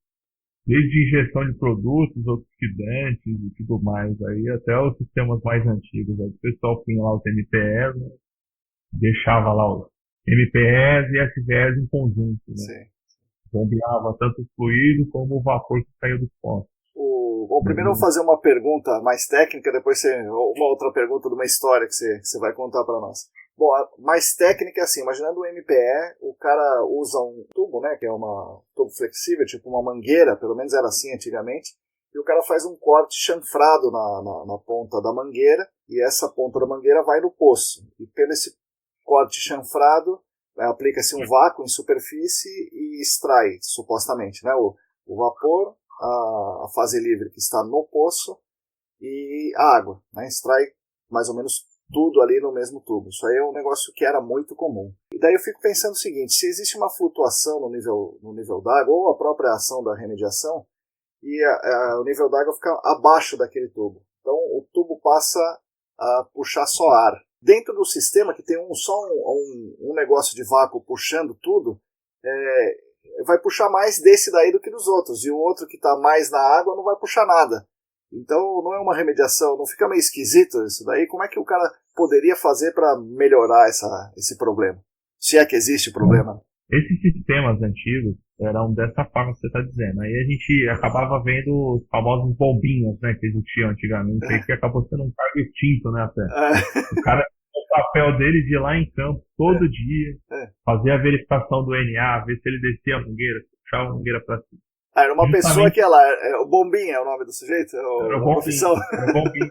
Desde injeção de produtos, oxidantes e tudo mais, aí até os sistemas mais antigos. Aí o pessoal punha lá os MPE, né? Deixava lá MPEs e SVEs em conjunto, né? Sim. Bombeava tanto o fluido como o vapor que saiu dos poços. Bom, primeiro eu vou fazer uma pergunta mais técnica, depois uma outra pergunta de uma história que você vai contar para nós. Bom, a mais técnica é assim, imaginando o MPE, o cara usa um tubo, né, que é um tubo flexível, tipo uma mangueira, pelo menos era assim antigamente, e o cara faz um corte chanfrado na ponta da mangueira, e essa ponta da mangueira vai no poço. E pelo esse corte chanfrado, aplica-se um vácuo em superfície e extrai, supostamente, né, o vapor, a fase livre que está no poço e a água, né, extrai mais ou menos tudo ali no mesmo tubo. Isso aí é um negócio que era muito comum. E daí eu fico pensando o seguinte, se existe uma flutuação no nível d'água, ou a própria ação da remediação, e o nível d'água fica abaixo daquele tubo. Então o tubo passa a puxar só ar. Dentro do sistema, que tem só um negócio de vácuo puxando tudo, vai puxar mais desse daí do que dos outros. E o outro que está mais na água não vai puxar nada. Então não é uma remediação, não fica meio esquisito isso daí? Como é que o cara poderia fazer para melhorar esse problema? Se é que existe problema. Esses sistemas antigos eram dessa forma que você está dizendo. Aí a gente acabava vendo os famosos bombinhas, né, que existiam antigamente, aí que acabou sendo um cargo extinto, né, até. O cara, o papel dele de ir lá em campo todo dia, fazer a verificação do NA, ver se ele descia a mangueira, puxava a mangueira para cima. Era uma pessoa que ia lá, o Bombinha é o nome do sujeito? Era o Bombinha.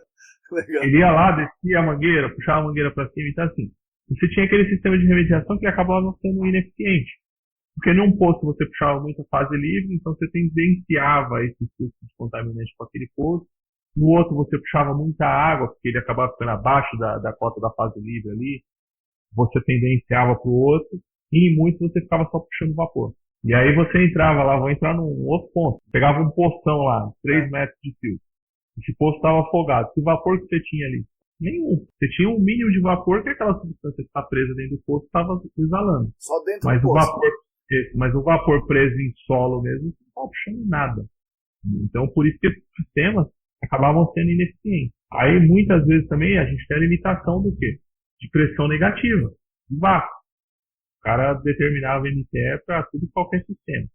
Ele ia lá, descia a mangueira, puxava a mangueira para cima, então assim, você tinha aquele sistema de remediação que acabava sendo ineficiente. Porque num poço você puxava muita fase livre, então você tendenciava esse fluxo de contaminante para aquele poço. No outro você puxava muita água, porque ele acabava ficando abaixo da cota da fase livre ali. Você tendenciava para o outro. E em muitos você ficava só puxando vapor. E aí você entrava lá, vou entrar num outro ponto. Pegava um poção lá, 3 metros de fio. Esse poço estava afogado. Que vapor que você tinha ali? Nenhum. Você tinha um mínimo de vapor que aquela substância que está presa dentro do poço estava exalando. Só dentro do poço. Mas o vapor preso em solo mesmo não estava puxando nada. Então, por isso que esses sistemas acabavam sendo ineficientes. Aí, muitas vezes também, a gente tem a limitação do quê? De pressão negativa, de vácuo. O cara determinava MTE para tudo e qualquer sistema.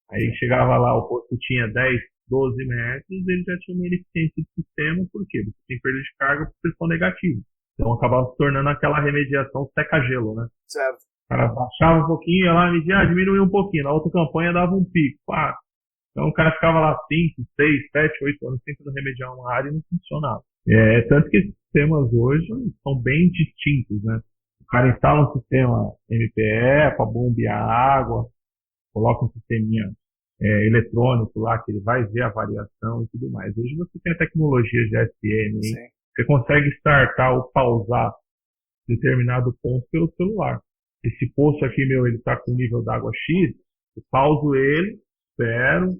Aí chegava lá, o posto tinha 10, 12 metros, ele já tinha uma ineficiência do sistema, por quê? Você tem perda de carga por pressão negativa. Então acabava se tornando aquela remediação seca-gelo, né? Certo. O cara baixava um pouquinho, ia lá, media, diminuía um pouquinho. Na outra campanha dava um pico. Então o cara ficava lá 5, 6, 7, 8 anos tentando remediar uma área e não funcionava. Tanto que esses sistemas hoje são bem distintos, né? O cara instala um sistema MPE para bombear água, coloca um sisteminha eletrônico lá que ele vai ver a variação e tudo mais. Hoje você tem a tecnologia de SM, você consegue startar ou pausar determinado ponto pelo celular. Esse poço aqui, ele está com nível d'água X, eu pauso ele, espero,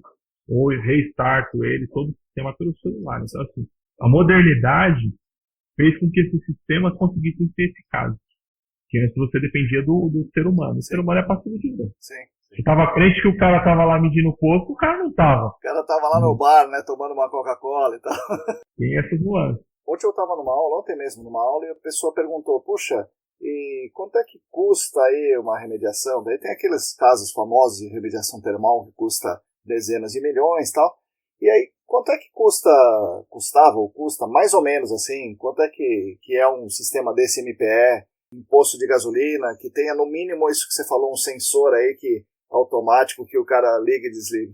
ou restarto ele, todo o sistema pelo celular. Então, assim, a modernidade fez com que esses sistemas conseguissem ser eficazes. Que antes você dependia do ser humano. O ser humano é passivo de Deus. Você estava crente que o cara estava lá medindo o poço, o cara não estava. O cara estava lá no bar, né, tomando uma Coca-Cola e tal. Tem essas nuances. Ontem eu estava ontem mesmo numa aula, e a pessoa perguntou, puxa, e quanto é que custa aí uma remediação? Daí tem aqueles casos famosos de remediação termal que custa dezenas de milhões e tal. E aí, quanto é que custava ou custa, mais ou menos assim, quanto é que é um sistema desse MPE, um poço de gasolina, que tenha no mínimo isso que você falou, um sensor aí automático que o cara liga e desliga?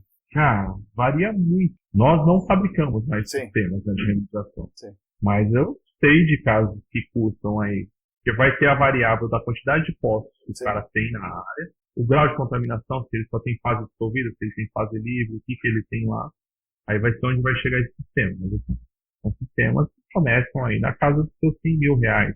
Varia muito. Nós não fabricamos mais sistemas de remediação. Mas eu sei de casos que custam aí, que vai ter a variável da quantidade de postos que o cara tem na área, o grau de contaminação, se ele só tem fase dissolvida, se ele tem fase livre, o que ele tem lá. Aí vai ser onde vai chegar esse sistema. Mas assim, são sistemas que começam aí na casa dos seus R$100.000.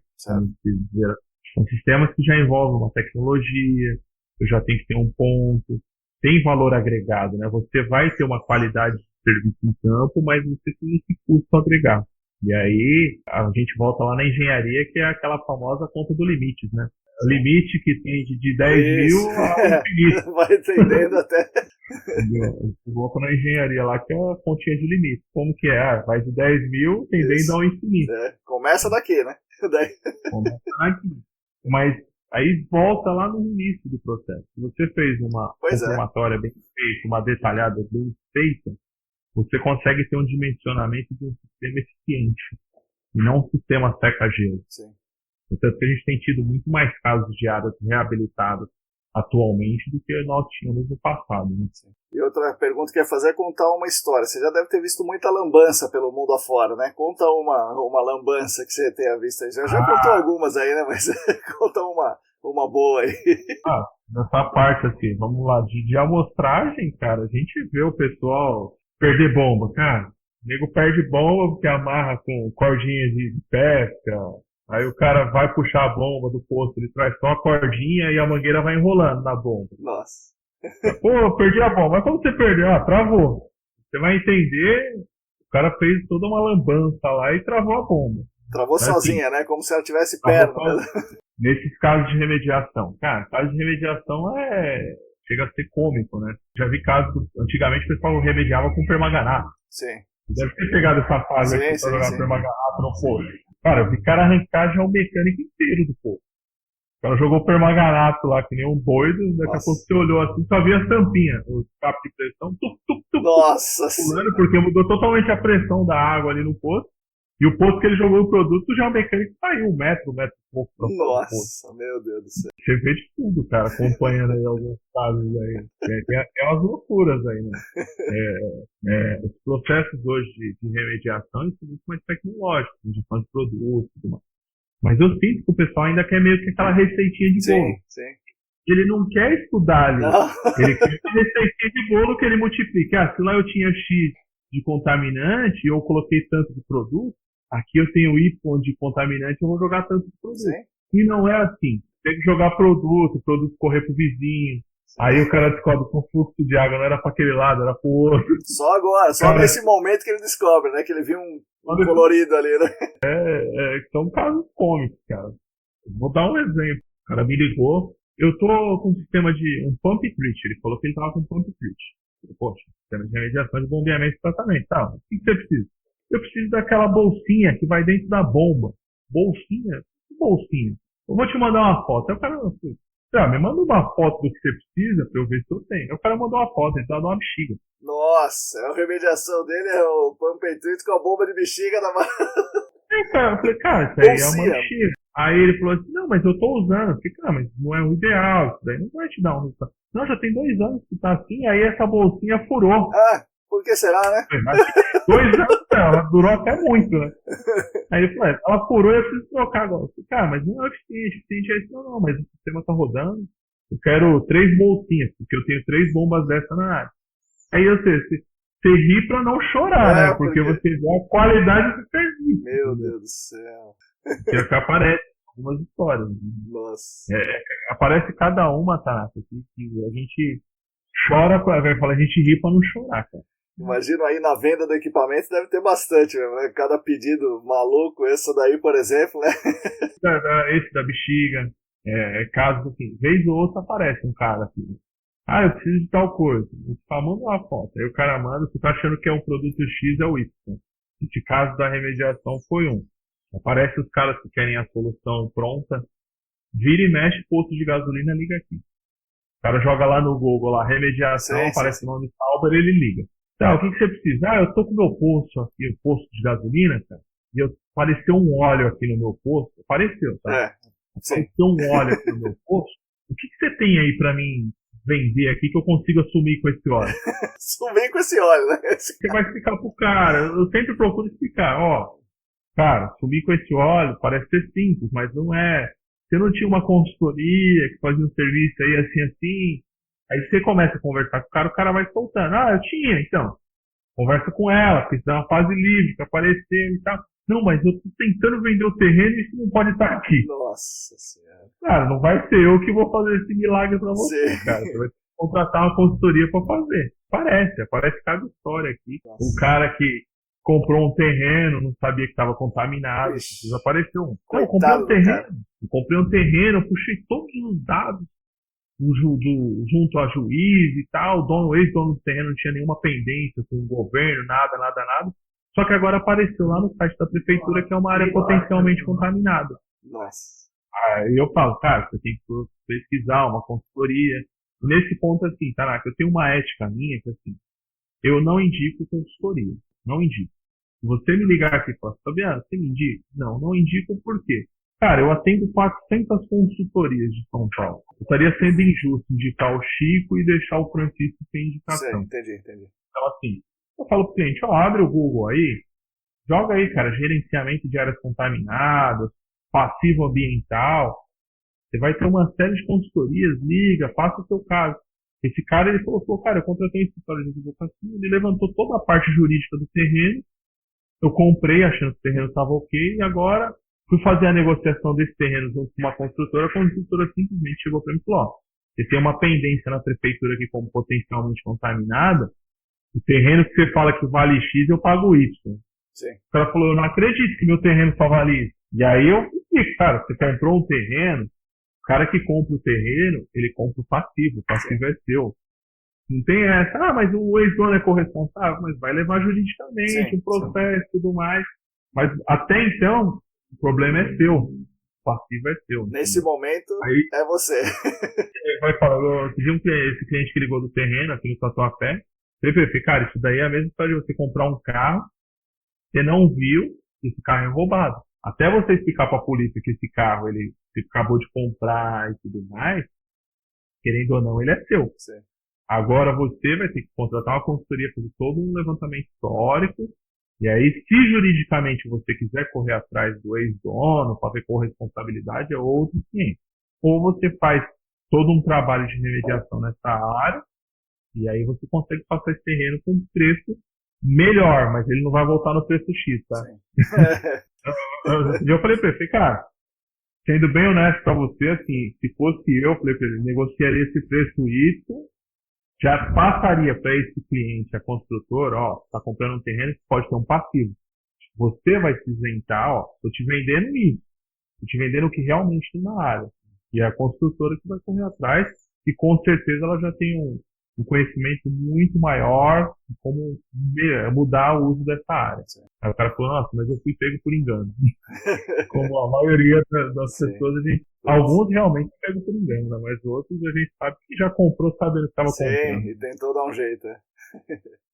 São sistemas que já envolvem uma tecnologia, eu já tenho que ter um ponto, tem valor agregado, né? Você vai ter uma qualidade de serviço em campo, mas você tem esse custo agregado. E aí a gente volta lá na engenharia, que é aquela famosa conta do limite, né? O limite que tem de 10 mil ao infinito. Vai entendendo até. Volta na engenharia lá, que é a continha de limite. Como que é? Vai de 10 mil tendendo ao infinito. Começa daqui, né? Começa daqui. Mas Aí volta lá no início do processo. Se você fez uma Pois é. compromatória bem feita, uma detalhada bem feita, você consegue ter um dimensionamento de um sistema eficiente, e não um sistema seca-gelo. Sim. Portanto, a gente tem tido muito mais casos de áreas reabilitadas atualmente do que nós tínhamos no passado. Né? E outra pergunta que eu ia fazer é contar uma história. Você já deve ter visto muita lambança pelo mundo afora, né? Conta uma lambança que você tenha visto aí. Já contou algumas aí, né? Mas conta uma boa aí. Nessa parte assim, vamos lá, de amostragem, cara, a gente vê o pessoal perder bomba, cara. O nego perde bomba porque amarra com cordinha de pesca. Aí o cara vai puxar a bomba do posto, ele traz só a cordinha e a mangueira vai enrolando na bomba. Nossa. Pô, perdi a bomba. Mas como você perdeu? Travou. Você vai entender, o cara fez toda uma lambança lá e travou a bomba. Travou assim, sozinha, né? Como se ela tivesse perna. Nesses casos de remediação. Cara, casos de remediação chega a ser cômico, né? Já vi casos, antigamente o pessoal remediava com permanganato. Sim. Deve ter pegado essa fase aqui pra jogar permanganato no posto. Cara, eu vi cara arrancar já o mecânico inteiro do posto. O cara jogou permanganato lá que nem um doido, daqui a pouco você olhou assim, só via a tampinha, o escape de pressão, Nossa, pulando, porque mudou totalmente a pressão da água ali no posto. E o posto que ele jogou o produto, já o mecânico saiu 1 metro e pouco. Nossa, meu Deus do céu. Você vê de tudo, cara, acompanhando aí alguns casos aí. É umas loucuras aí, né? Os processos hoje de remediação são muito mais tecnológicos, de fã de produtos e tudo mais. Mas eu sinto que o pessoal ainda quer meio que aquela receitinha de bolo. Sim. Ele não quer estudar ali. Não. Ele quer uma receitinha de bolo que ele multiplique. Se lá eu tinha X de contaminante e eu coloquei tanto de produto, aqui eu tenho Y de contaminante, eu vou jogar tanto de produto. Sim. E não é assim. Tem que jogar produto correr pro vizinho. Sim. Aí o cara descobre que o fluxo de água não era pra aquele lado, era pro outro. Só agora, nesse momento que ele descobre, né? Que ele viu um colorido ali, né? São casos cômicos, cara. Vou dar um exemplo. O cara me ligou. Eu tô com um sistema de um pump treat. Ele falou que ele tava com um pump treat. Poxa, sistema de remediação de bombeamento e tratamento. Tá, o que você precisa? Eu preciso daquela bolsinha que vai dentro da bomba. Bolsinha? Que bolsinha? Eu vou te mandar uma foto. Aí o cara me manda uma foto do que você precisa pra eu ver se eu tenho. Aí o cara mandou uma foto, ele tava numa bexiga. Nossa, a remediação dele é o pump and treat com a bomba de bexiga na mão. Eu falei, cara, isso aí é uma bexiga. Aí ele falou assim, não, mas eu tô usando. Eu falei, cara, mas não é o ideal, isso daí não vai te dar um resultado. Não, já tem 2 anos que tá assim, aí essa bolsinha furou. Por que será, né? Mas 2 anos, ela durou até muito, né? Aí ele falou, ela furou e eu preciso trocar agora. Eu falei, cara, mas não é eficiente, é isso não, mas o sistema tá rodando. Eu quero 3 bolsinhas, porque eu tenho 3 bombas dessa na área. Aí você ri pra não chorar, né? Porque você vê a qualidade do serviço. Meu Deus do céu. Que é o que aparece algumas histórias. Nossa. Aparece cada uma, tá? Que a gente chora, a gente ri pra não chorar, cara. Imagino aí na venda do equipamento deve ter bastante, né? Cada pedido maluco, essa daí, por exemplo, né? Esse da bexiga, casos assim, vez ou outra aparece um cara assim. Eu preciso de tal coisa. Manda uma foto. Aí o cara manda, você tá achando que é um produto X, é o Y. Esse caso da remediação foi um. Aparece os caras que querem a solução pronta, vira e mexe, posto de gasolina, liga aqui. O cara joga lá no Google, lá, remediação, aparece o nome Sauber, ele liga. Tá, o que você precisa? Eu tô com o meu posto aqui, o posto de gasolina, cara, e apareceu um óleo aqui no meu posto. Apareceu, tá? Apareceu um óleo aqui no meu posto. O que você tem aí pra mim vender aqui que eu consiga sumir com esse óleo? Sumir com esse óleo, né? Você vai explicar pro cara. Eu sempre procuro explicar, cara, sumir com esse óleo parece ser simples, mas não é. Você não tinha uma consultoria que fazia um serviço aí assim. Aí você começa a conversar com o cara vai soltando. Eu tinha, então. Conversa com ela, porque isso é uma fase livre, que apareceu e tal. Não, mas eu tô tentando vender o terreno e isso não pode estar aqui. Nossa Senhora. Cara, não vai ser eu que vou fazer esse milagre pra você, cara. Você vai contratar uma consultoria pra fazer. Aparece cada história aqui. Nossa. O cara que comprou um terreno, não sabia que estava contaminado, desapareceu um. Eu comprei um terreno, puxei todos os dados junto a juiz e tal, o ex-dono do terreno não tinha nenhuma pendência com o governo, nada. Só que agora apareceu lá no site da prefeitura que é uma área potencialmente contaminada. Nossa. Aí eu falo, cara, você tem que pesquisar uma consultoria. Nesse ponto, assim, Tanaka, eu tenho uma ética minha que, assim, eu não indico consultoria. Não indico. Se você me ligar aqui e falar, Fabiano, você me indica? Não, não indico por quê? Cara, eu atendo 400 consultorias de São Paulo. Eu estaria sendo injusto indicar o Chico e deixar o Francisco sem Sei, indicação. entendi. Então, assim, eu falo pro cliente, ó, abre o Google aí, joga aí, cara, gerenciamento de áreas contaminadas, passivo ambiental. Você vai ter uma série de consultorias, liga, faça o seu caso. Esse cara, ele falou, cara, eu contratei um escritório de advocacia, ele levantou toda a parte jurídica do terreno, eu comprei achando que o terreno estava ok, e agora fui fazer a negociação desse terreno junto com uma construtora, a construtora simplesmente chegou para mim e falou, ó, você tem uma pendência na prefeitura aqui como potencialmente contaminada, o terreno que você fala que vale X, eu pago Y. Sim. O cara falou, eu não acredito que meu terreno só vale isso. E aí eu disse, cara, você comprou um terreno, o cara que compra o terreno, ele compra o passivo é seu. Não tem essa, mas o ex-dono é corresponsável, mas vai levar juridicamente, um processo e tudo mais. Mas até então, o problema é seu. O passivo é seu. Nesse momento, aí, é você. Vai falar, esse cliente que ligou do terreno, aqui no Tatuapé, falei, cara, isso daí é a mesma história de você comprar um carro, você não viu, esse carro é roubado. Até você explicar para a polícia que esse carro você acabou de comprar e tudo mais, querendo ou não, ele é seu. Sim. Agora você vai ter que contratar uma consultoria, fazer todo um levantamento histórico, e aí, se juridicamente você quiser correr atrás do ex-dono, para ver corresponsabilidade, é outro cliente. Ou você faz todo um trabalho de remediação nessa área, e aí você consegue passar esse terreno com um preço melhor, mas ele não vai voltar no preço X, tá? Eu falei pra ele, cara, sendo bem honesto pra você, assim, se fosse eu, falei pra ele, negociaria esse preço Y, já passaria para esse cliente, a construtora, ó, tá comprando um terreno que pode ter um passivo. Você vai se isentar, ó, tô te vendendo isso. Tô te vendendo o que realmente tem na área. E é a construtora que vai correr atrás, e com certeza ela já tem um conhecimento muito maior de como mudar o uso dessa área. Aí o cara falou, nossa, mas eu fui pego por engano. Como a maioria das pessoas, alguns realmente pegam por engano, né? Mas outros a gente sabe que já comprou sabendo que estava comprando. Sim, e tentou dar um jeito, né?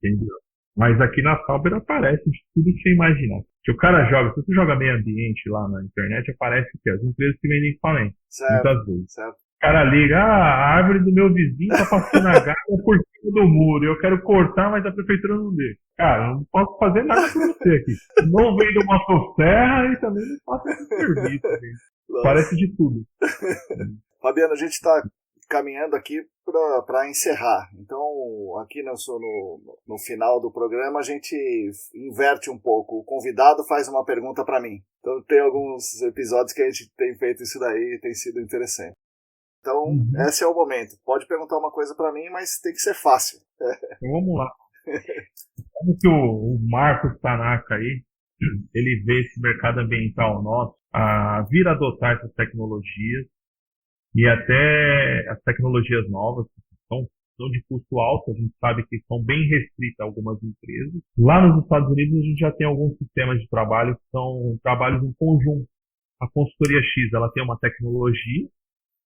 Entendeu? Mas aqui na Sauber aparece de tudo que você imaginar. Se o cara joga, se você joga meio ambiente lá na internet, aparece que as empresas que vendem falência. Muitas vezes. Certo. O cara liga, a árvore do meu vizinho tá passando a galha por cima do muro. Eu quero cortar, mas a prefeitura não deixa. Cara, eu não posso fazer nada por você aqui. Não vendo motosserra e também não faço esse serviço. Parece de tudo. Fabiano, a gente está caminhando aqui para encerrar. Então, aqui no final do programa, a gente inverte um pouco. O convidado faz uma pergunta para mim. Então, tem alguns episódios que a gente tem feito isso daí e tem sido interessante. Então, esse é o momento. Pode perguntar uma coisa para mim, mas tem que ser fácil. Então, vamos lá. Como que o Marcos Tanaka aí, ele vê esse mercado ambiental nosso a vir adotar essas tecnologias e até as tecnologias novas que são de custo alto, a gente sabe que são bem restritas a algumas empresas. Lá nos Estados Unidos a gente já tem alguns sistemas de trabalho que são trabalhos em conjunto. A consultoria X, ela tem uma tecnologia,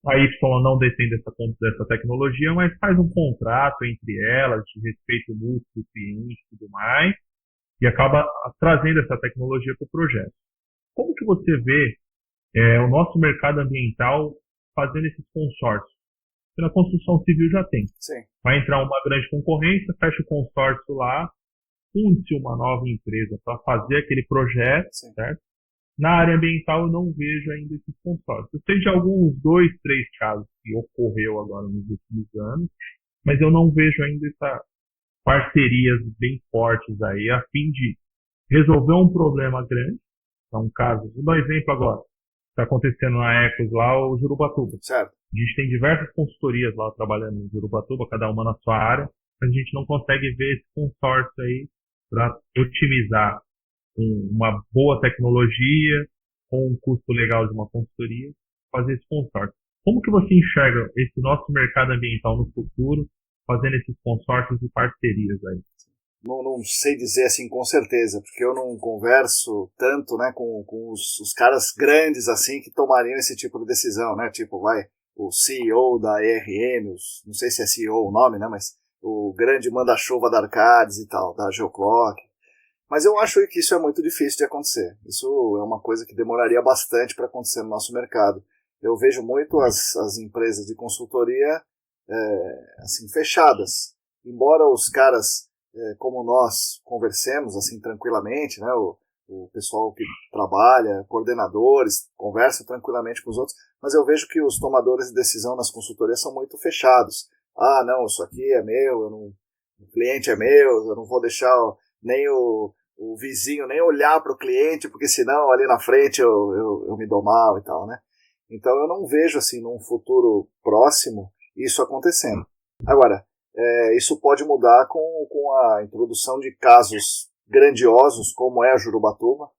a Y não detém dessa tecnologia, mas faz um contrato entre elas, de respeito mútuo do cliente e tudo mais, e acaba trazendo essa tecnologia para o projeto. Como que você vê o nosso mercado ambiental fazendo esses consórcios? Porque na construção civil já tem. Sim. Vai entrar uma grande concorrência, fecha o consórcio lá, funde uma nova empresa para fazer aquele projeto, certo? Na área ambiental eu não vejo ainda esses consórcios. Eu sei de alguns 2, 3 casos que ocorreu agora nos últimos anos, mas eu não vejo ainda essas parcerias bem fortes aí a fim de resolver um problema grande. É um caso, vou dar um exemplo agora. Está acontecendo na Ecos lá, o Jurubatuba. Certo. A gente tem diversas consultorias lá trabalhando no Jurubatuba, cada uma na sua área, mas a gente não consegue ver esse consórcio aí para otimizar uma boa tecnologia, com um custo legal de uma consultoria, fazer esse consórcio. Como que você enxerga esse nosso mercado ambiental no futuro, fazendo esses consórcios e parcerias aí? não sei dizer assim com certeza, porque eu não converso tanto, né, com os caras grandes assim que tomariam esse tipo de decisão, né, tipo, o CEO da ERM, não sei se é CEO o nome, né, mas o grande manda-chuva da Arcades e tal, da Geoclock. Mas eu acho que isso é muito difícil de acontecer. Isso é uma coisa que demoraria bastante para acontecer no nosso mercado. Eu vejo muito as empresas de consultoria assim, fechadas. Embora os caras, como nós, conversemos assim tranquilamente, né, o pessoal que trabalha, coordenadores, conversa tranquilamente com os outros, mas eu vejo que os tomadores de decisão nas consultorias são muito fechados. Ah, não, isso aqui é meu, o cliente é meu, eu não vou deixar nem o vizinho nem olhar para o cliente, porque senão ali na frente eu me dou mal e tal, né? Então eu não vejo assim num futuro próximo isso acontecendo. Agora, isso pode mudar com a introdução de casos grandiosos, como é a Jurubatuba.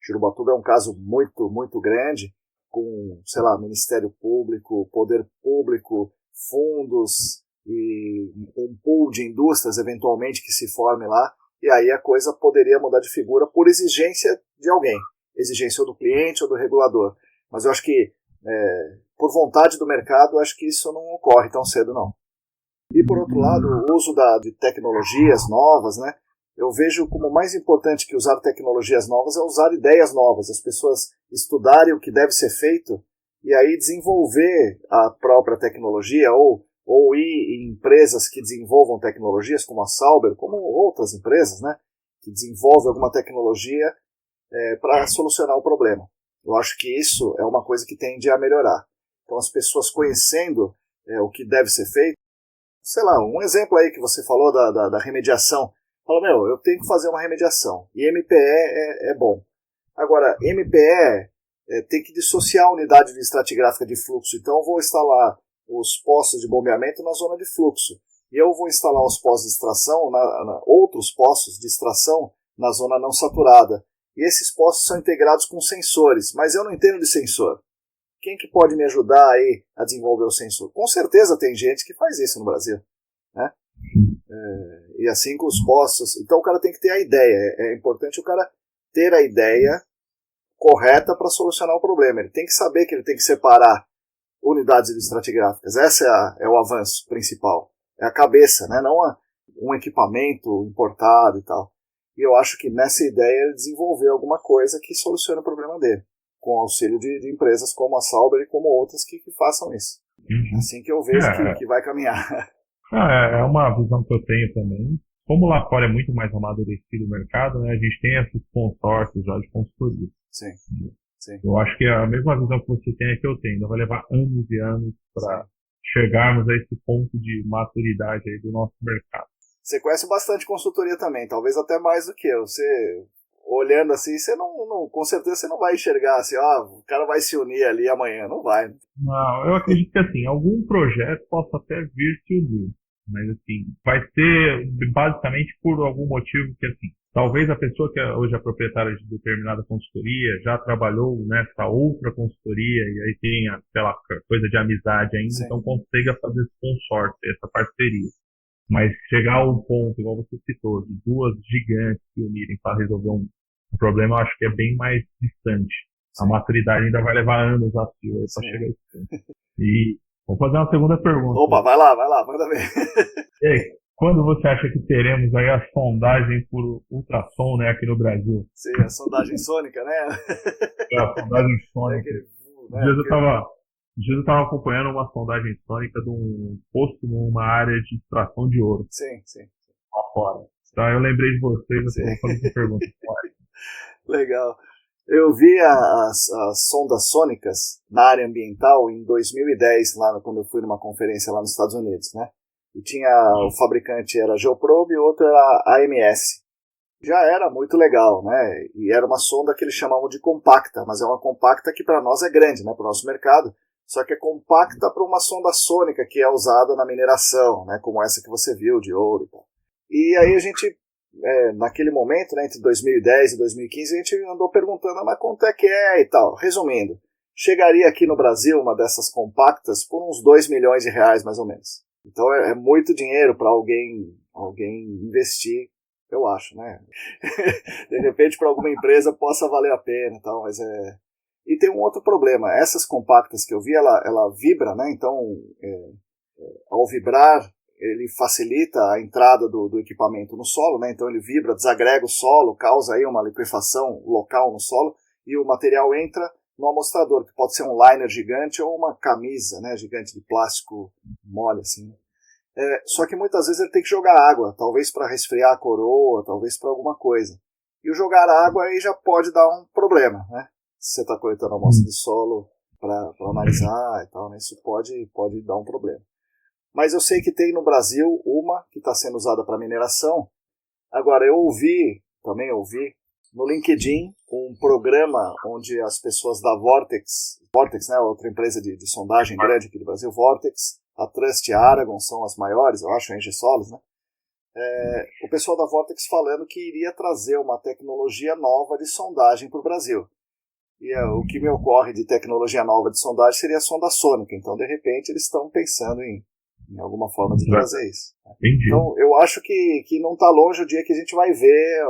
Jurubatuba é um caso muito, muito grande, com, sei lá, Ministério Público, Poder Público, fundos e um pool de indústrias, eventualmente, que se forme lá, e aí a coisa poderia mudar de figura por exigência de alguém, exigência ou do cliente ou do regulador. Mas eu acho que, por vontade do mercado, eu acho que isso não ocorre tão cedo, não. E, por outro lado, o uso de tecnologias novas, né? Eu vejo como mais importante que usar tecnologias novas é usar ideias novas, as pessoas estudarem o que deve ser feito e aí desenvolver a própria tecnologia ou ir em empresas que desenvolvam tecnologias, como a Sauber, como outras empresas, né, que desenvolvem alguma tecnologia para solucionar o problema. Eu acho que isso é uma coisa que tende a melhorar. Então, as pessoas conhecendo o que deve ser feito, sei lá, um exemplo aí que você falou da remediação, fala, eu tenho que fazer uma remediação, e MPE é bom. Agora, MPE tem que dissociar a unidade de estratigráfica de fluxo, então eu vou instalar os postos de bombeamento na zona de fluxo. E eu vou instalar os postos de extração, outros postos de extração na zona não saturada. E esses postos são integrados com sensores, mas eu não entendo de sensor. Quem que pode me ajudar aí a desenvolver o sensor? Com certeza tem gente que faz isso no Brasil, né? E assim com os postos. Então o cara tem que ter a ideia. É importante o cara ter a ideia correta para solucionar o problema. Ele tem que saber que ele tem que separar unidades estratigráficas. Esse é o avanço principal. É a cabeça, né? Não um equipamento importado e tal. E eu acho que nessa ideia ele desenvolveu alguma coisa que solucione o problema dele, com o auxílio de empresas como a Sauber e como outras que façam isso. Assim que eu vejo que vai caminhar. É uma visão que eu tenho também. Como lá fora é muito mais amadurecido o mercado, né? A gente tem esses consórcios já de consultoria. Sim. Eu acho que a mesma visão que você tem é que eu tenho. Ainda vai levar anos e anos para chegarmos a esse ponto de maturidade aí do nosso mercado. Você conhece bastante consultoria também, talvez até mais do que eu. Você, olhando assim, você não, com certeza você não vai enxergar assim, o cara vai se unir ali amanhã. Não vai. Não, eu acredito que assim, algum projeto possa até vir se unir. Mas assim, vai ser basicamente por algum motivo que assim, talvez a pessoa que hoje é proprietária de determinada consultoria já trabalhou nessa outra consultoria e aí tem aquela coisa de amizade ainda, Sim. Então consiga fazer esse consórcio, essa parceria. Mas chegar a um ponto, igual você citou, de duas gigantes se unirem para resolver um problema, eu acho que é bem mais distante. Sim. A maturidade ainda vai levar anos a fio para chegar a esse ponto. E vou fazer uma segunda pergunta. Opa, vai lá, manda ver. E aí, quando você acha que teremos aí a sondagem por ultrassom, né, aqui no Brasil? Sim, a sondagem sônica, né? A sondagem sônica. Eu estava acompanhando uma sondagem sônica de um posto numa área de extração de ouro. Sim. Lá fora. Então eu lembrei de vocês, eu vou fazer essa pergunta. Legal. Eu vi as sondas sônicas na área ambiental em 2010, quando eu fui numa conferência lá nos Estados Unidos, né? E tinha o fabricante era a Geoprobe e o outro era a AMS. Já era muito legal, né? E era uma sonda que eles chamavam de compacta, mas é uma compacta que para nós é grande, né? Para o nosso mercado. Só que é compacta para uma sonda sônica que é usada na mineração, né? Como essa que você viu, de ouro e tal. E aí a gente, naquele momento, né, entre 2010 e 2015, a gente andou perguntando, mas quanto é que é e tal. Resumindo, chegaria aqui no Brasil uma dessas compactas por uns 2 milhões de reais, mais ou menos. Então é muito dinheiro para alguém investir eu acho, né? De repente, para alguma empresa possa valer a pena e tal, mas é... E tem um outro problema, essas compactas que eu vi, ela vibra, né? Então, ao vibrar, ele facilita a entrada do equipamento no solo, né? Então ele vibra, desagrega o solo, causa aí uma liquefação local no solo, e o material entra no amostrador, que pode ser um liner gigante ou uma camisa, né, gigante de plástico mole, assim. Só que muitas vezes ele tem que jogar água, talvez para resfriar a coroa, talvez para alguma coisa. E o jogar água aí já pode dar um problema, né? Se você está coletando amostra de solo para analisar e tal, né? Isso pode dar um problema. Mas eu sei que tem no Brasil uma que está sendo usada para mineração. Agora, eu também ouvi, no LinkedIn, um programa onde as pessoas da Vortex, né, outra empresa de sondagem grande aqui do Brasil, Vortex, a Trust e a Aragon são as maiores, eu acho, a Engie Solis, né? O pessoal da Vortex falando que iria trazer uma tecnologia nova de sondagem para o Brasil. E o que me ocorre de tecnologia nova de sondagem seria a sonda sônica. Então, de repente, eles estão pensando em alguma forma de trazer isso. Entendi. Então, eu acho que não está longe o dia que a gente vai ver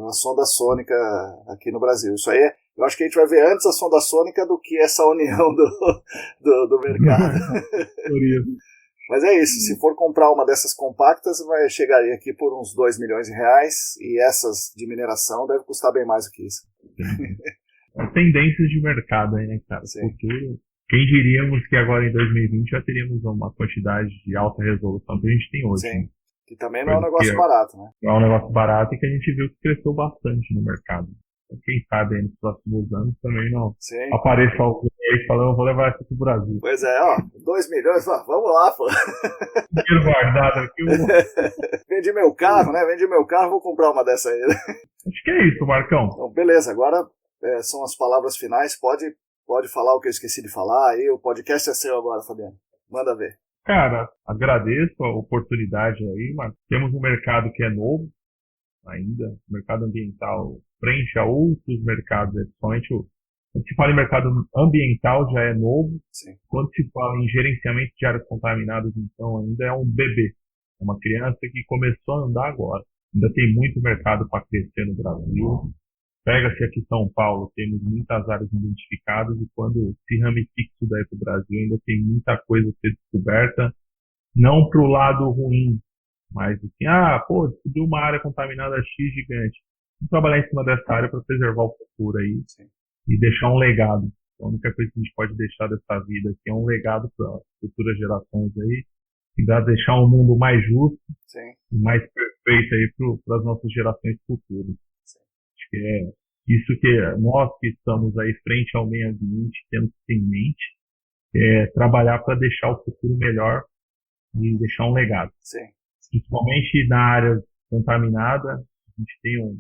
a sonda sônica aqui no Brasil. Isso aí, eu acho que a gente vai ver antes a sonda sônica do que essa união do mercado. Mas é isso, se for comprar uma dessas compactas, vai chegar aqui por uns 2 milhões de reais, e essas de mineração devem custar bem mais do que isso. Tendências de mercado aí, né, cara? Sim. Futuro. Quem diríamos que agora em 2020 já teríamos uma quantidade de alta resolução que a gente tem hoje. Sim. Né? Que também não é um negócio barato, né? É um negócio barato e que a gente viu que cresceu bastante no mercado. Então, quem sabe aí nos próximos anos também não apareça alguém aí falando, eu vou levar isso pro Brasil. Pois é, 2 milhões, vamos lá, pô. Dinheiro guardado aqui. Vendi meu carro, né? Vou comprar uma dessa aí. Acho que é isso, Marcão. Então, beleza, agora são as palavras finais. Pode falar o que eu esqueci de falar aí. O podcast é seu agora, Fabiano. Manda ver. Cara, agradeço a oportunidade aí, mas temos um mercado que é novo ainda, o mercado ambiental frente a outros mercados, principalmente quando se fala em mercado ambiental já é novo. Sim. Quando se fala em gerenciamento de áreas contaminadas, então ainda é um bebê, é uma criança que começou a andar agora. Ainda tem muito mercado para crescer no Brasil. Pega-se aqui São Paulo, temos muitas áreas identificadas, e quando se ramifica isso daí para o Brasil, ainda tem muita coisa a ser descoberta, não para o lado ruim, mas assim, descobriu uma área contaminada X gigante. Vamos trabalhar em cima dessa área para preservar o futuro aí. Sim. E deixar um legado. A única coisa que a gente pode deixar dessa vida aqui é um legado para futuras gerações aí, e deixar um mundo mais justo. Sim. E mais perfeito aí para as nossas gerações futuras. Acho que é isso que nós que estamos aí frente ao meio ambiente temos que ter em mente, trabalhar para deixar o futuro melhor e deixar um legado. Sim. Principalmente na área contaminada, a gente tem um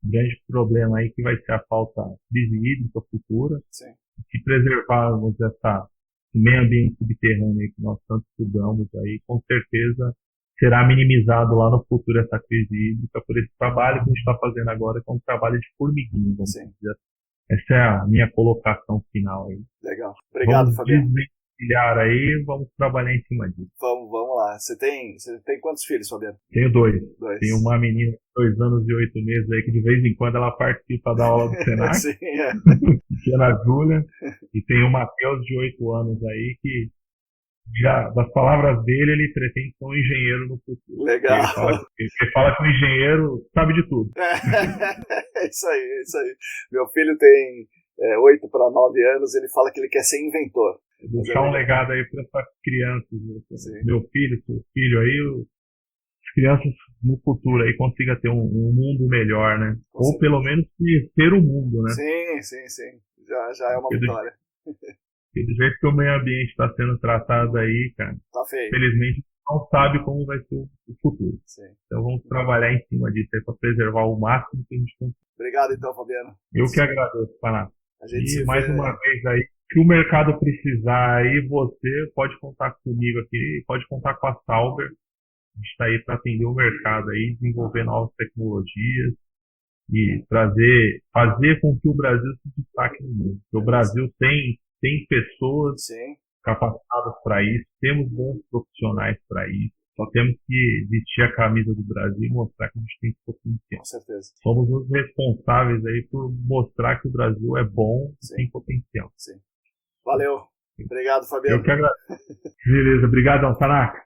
grande problema aí que vai ser a falta de crise hídrica futura. Sim. Se preservarmos esse meio ambiente subterrâneo aí que nós tanto estudamos aí, com certeza será minimizado lá no futuro essa crise hídrica por esse trabalho que a gente está fazendo agora, que é um trabalho de formiguinha, vamos dizer. Essa é a minha colocação final aí. Legal. Obrigado, Fabiano. Vamos desvencilhar aí, vamos trabalhar em cima disso. Vamos lá. Você tem quantos filhos, Fabiano? Tenho 2. Tenho uma menina de 2 anos e 8 meses aí, que de vez em quando ela participa da aula do Senac. Sim, Pequena Júlia. E tem o Matheus de 8 anos aí, que já, das palavras dele, ele pretende ser um engenheiro no futuro. Legal. Ele fala que o engenheiro sabe de tudo. É isso aí. Meu filho tem 8 para 9 anos, ele fala que ele quer ser inventor. Deixar um legado aí para essas crianças. Sim. Meu filho, seu filho aí, as crianças no futuro aí consigam ter um mundo melhor, né? Ou pelo menos ter um mundo, né? Sim. Já é uma vitória. Do jeito que o meio ambiente está sendo tratado aí, cara, tá feio. Felizmente não sabe como vai ser o futuro. Sim. Então vamos trabalhar em cima disso aí para preservar o máximo que a gente consegue. Obrigado então, Fabiano. Eu que agradeço, Paná. E mais uma vez aí, que o mercado precisar aí, você pode contar comigo aqui, pode contar com a Sauber. A gente está aí para atender o mercado aí, desenvolver novas tecnologias e fazer com que o Brasil se destaque no mundo. Porque o Brasil tem pessoas capacitadas para isso, temos bons profissionais para isso. Só temos que vestir a camisa do Brasil e mostrar que a gente tem potencial. Com certeza. Somos os responsáveis aí por mostrar que o Brasil é bom e tem potencial. Sim. Valeu. Obrigado, Fabiano. Eu que agradeço. Beleza, obrigadão, Tanaka.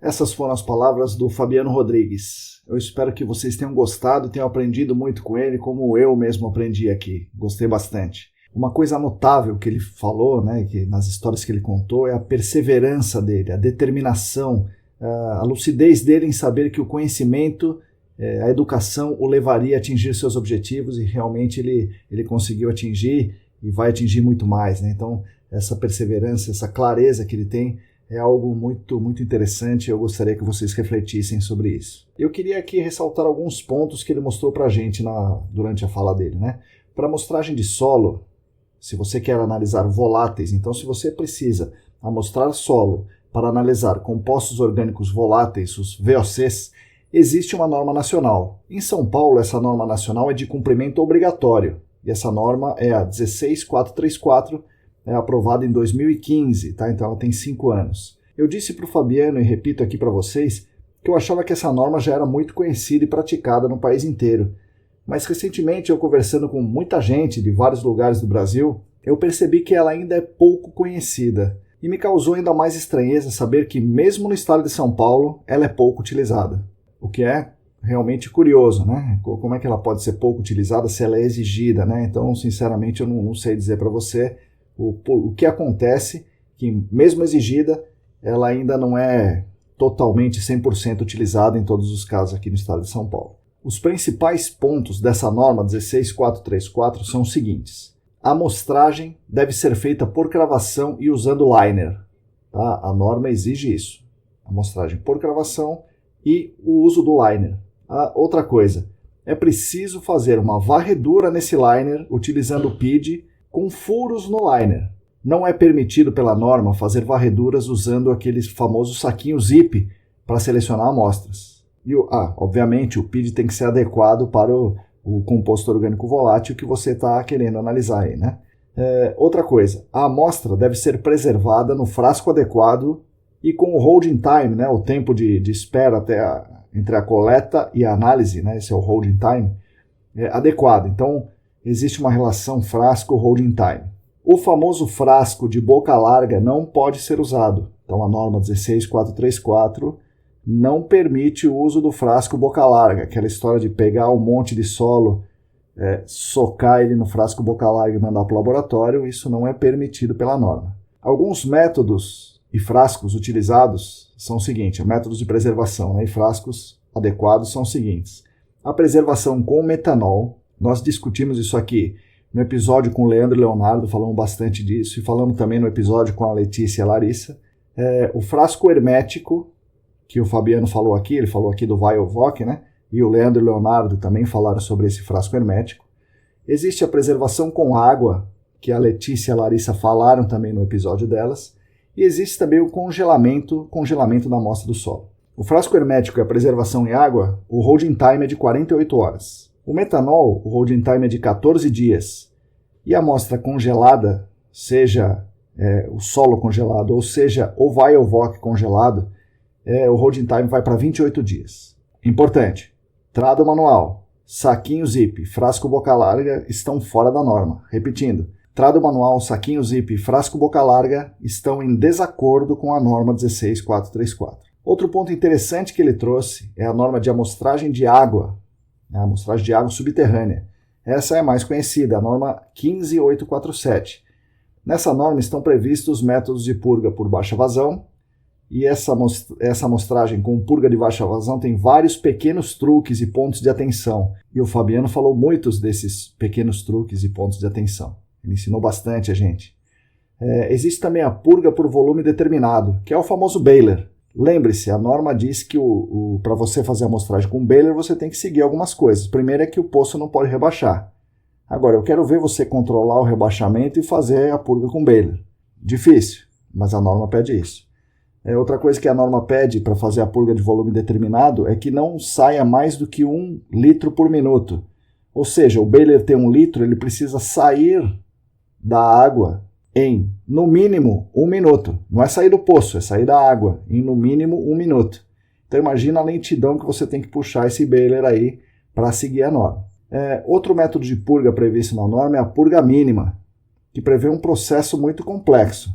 Essas foram as palavras do Fabiano Rodrigues. Eu espero que vocês tenham gostado e tenham aprendido muito com ele, como eu mesmo aprendi aqui. Gostei bastante. Uma coisa notável que ele falou, né, que nas histórias que ele contou, é a perseverança dele, a determinação, a lucidez dele em saber que o conhecimento, a educação o levaria a atingir seus objetivos, e realmente ele conseguiu atingir e vai atingir muito mais, né? Então, essa perseverança, essa clareza que ele tem é algo muito, muito interessante. Eu gostaria que vocês refletissem sobre isso. Eu queria aqui ressaltar alguns pontos que ele mostrou para a gente durante a fala dele, né? Para amostragem de solo, se você quer analisar voláteis, então se você precisa amostrar solo para analisar compostos orgânicos voláteis, os VOCs, existe uma norma nacional. Em São Paulo, essa norma nacional é de cumprimento obrigatório, e essa norma é a 16434, aprovada em 2015, tá? Então ela tem 5 anos. Eu disse para o Fabiano, e repito aqui para vocês, que eu achava que essa norma já era muito conhecida e praticada no país inteiro. Mas recentemente, eu conversando com muita gente de vários lugares do Brasil, eu percebi que ela ainda é pouco conhecida. E me causou ainda mais estranheza saber que, mesmo no estado de São Paulo, ela é pouco utilizada. O que é realmente curioso, né? Como é que ela pode ser pouco utilizada se ela é exigida, né? Então, sinceramente, eu não sei dizer para você o que acontece, que mesmo exigida, ela ainda não é totalmente 100% utilizada em todos os casos aqui no estado de São Paulo. Os principais pontos dessa norma 16434 são os seguintes. A amostragem deve ser feita por cravação e usando liner. Tá? A norma exige isso. Amostragem por cravação e o uso do liner. Outra coisa, é preciso fazer uma varredura nesse liner utilizando o PID com furos no liner. Não é permitido pela norma fazer varreduras usando aqueles famosos saquinhos zip para selecionar amostras. E, obviamente, o PID tem que ser adequado para o composto orgânico volátil que você está querendo analisar aí, né? Outra coisa, a amostra deve ser preservada no frasco adequado e com o holding time, né, o tempo de espera entre a coleta e a análise, né, esse é o holding time, adequado. Então, existe uma relação frasco-holding time. O famoso frasco de boca larga não pode ser usado. Então, a norma 16434 não permite o uso do frasco boca larga, aquela história de pegar um monte de solo, socar ele no frasco boca larga e mandar para o laboratório. Isso não é permitido pela norma. Alguns métodos e frascos utilizados são os seguintes, métodos de preservação, né, e frascos adequados são os seguintes. A preservação com metanol, nós discutimos isso aqui no episódio com o Leandro e Leonardo, falamos bastante disso, e falamos também no episódio com a Letícia e a Larissa. O frasco hermético, que o Fabiano falou aqui, ele falou aqui do VioVoc, né? E o Leandro e o Leonardo também falaram sobre esse frasco hermético. Existe a preservação com água, que a Letícia e a Larissa falaram também no episódio delas. E existe também o congelamento da amostra do solo. O frasco hermético e a preservação em água, o holding time é de 48 horas. O metanol, o holding time é de 14 dias. E a amostra congelada, seja o solo congelado ou seja o VioVoc congelado, o holding time vai para 28 dias. Importante, trado manual, saquinho zip, frasco boca larga estão fora da norma. Repetindo, trado manual, saquinho zip e frasco boca larga estão em desacordo com a norma 16434. Outro ponto interessante que ele trouxe é a norma de amostragem de água, a amostragem de água subterrânea. Essa é a mais conhecida, a norma 15847. Nessa norma estão previstos os métodos de purga por baixa vazão, e essa amostragem com purga de baixa vazão tem vários pequenos truques e pontos de atenção. E o Fabiano falou muitos desses pequenos truques e pontos de atenção. Ele ensinou bastante a gente. Existe também a purga por volume determinado, que é o famoso Baylor. Lembre-se, a norma diz que para você fazer a amostragem com Baylor, você tem que seguir algumas coisas. Primeiro é que o poço não pode rebaixar. Agora, eu quero ver você controlar o rebaixamento e fazer a purga com Baylor. Difícil, mas a norma pede isso. Outra coisa que a norma pede para fazer a purga de volume determinado é que não saia mais do que 1 litro por minuto. Ou seja, o Baylor tem 1 litro, ele precisa sair da água em, no mínimo, 1 minuto. Não é sair do poço, é sair da água em, no mínimo, 1 minuto. Então imagina a lentidão que você tem que puxar esse bailer aí para seguir a norma. Outro método de purga previsto na norma é a purga mínima, que prevê um processo muito complexo.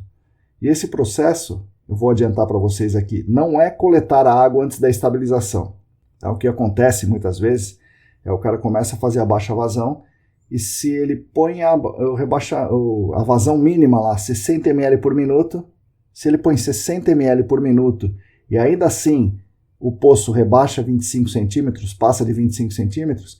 E esse processo, eu vou adiantar para vocês aqui, não é coletar a água antes da estabilização. Tá? O que acontece muitas vezes é o cara começa a fazer a baixa vazão e se ele põe a vazão mínima lá, 60 ml por minuto, se ele põe 60 ml por minuto e ainda assim o poço rebaixa 25 centímetros, passa de 25 centímetros,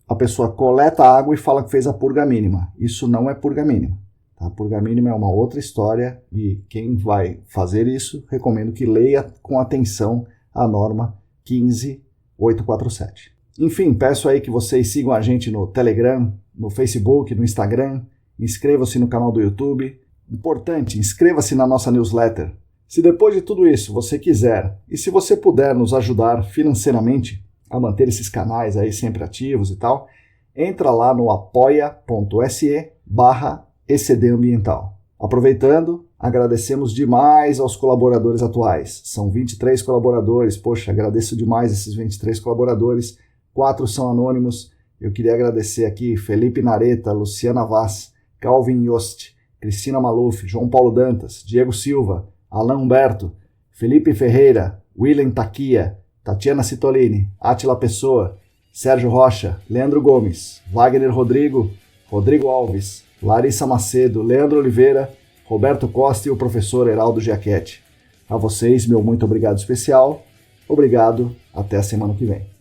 a pessoa coleta a água e fala que fez a purga mínima. Isso não é purga mínima. A purga mínima é uma outra história e quem vai fazer isso, recomendo que leia com atenção a norma 15847. Enfim, peço aí que vocês sigam a gente no Telegram, no Facebook, no Instagram, inscreva-se no canal do YouTube. Importante, inscreva-se na nossa newsletter. Se depois de tudo isso você quiser e se você puder nos ajudar financeiramente a manter esses canais aí sempre ativos e tal, entra lá no apoia.se/ECD Ambiental. Aproveitando, agradecemos demais aos colaboradores atuais. São 23 colaboradores, poxa, agradeço demais esses 23 colaboradores, 4 são anônimos. Eu queria agradecer aqui Felipe Nareta, Luciana Vaz, Calvin Yost, Cristina Maluf, João Paulo Dantas, Diego Silva, Alain Humberto, Felipe Ferreira, William Taquia, Tatiana Citolini, Átila Pessoa, Sérgio Rocha, Leandro Gomes, Wagner Rodrigo, Rodrigo Alves, Larissa Macedo, Leandro Oliveira, Roberto Costa e o professor Heraldo Giachetti. A vocês, meu muito obrigado especial. Obrigado, até a semana que vem.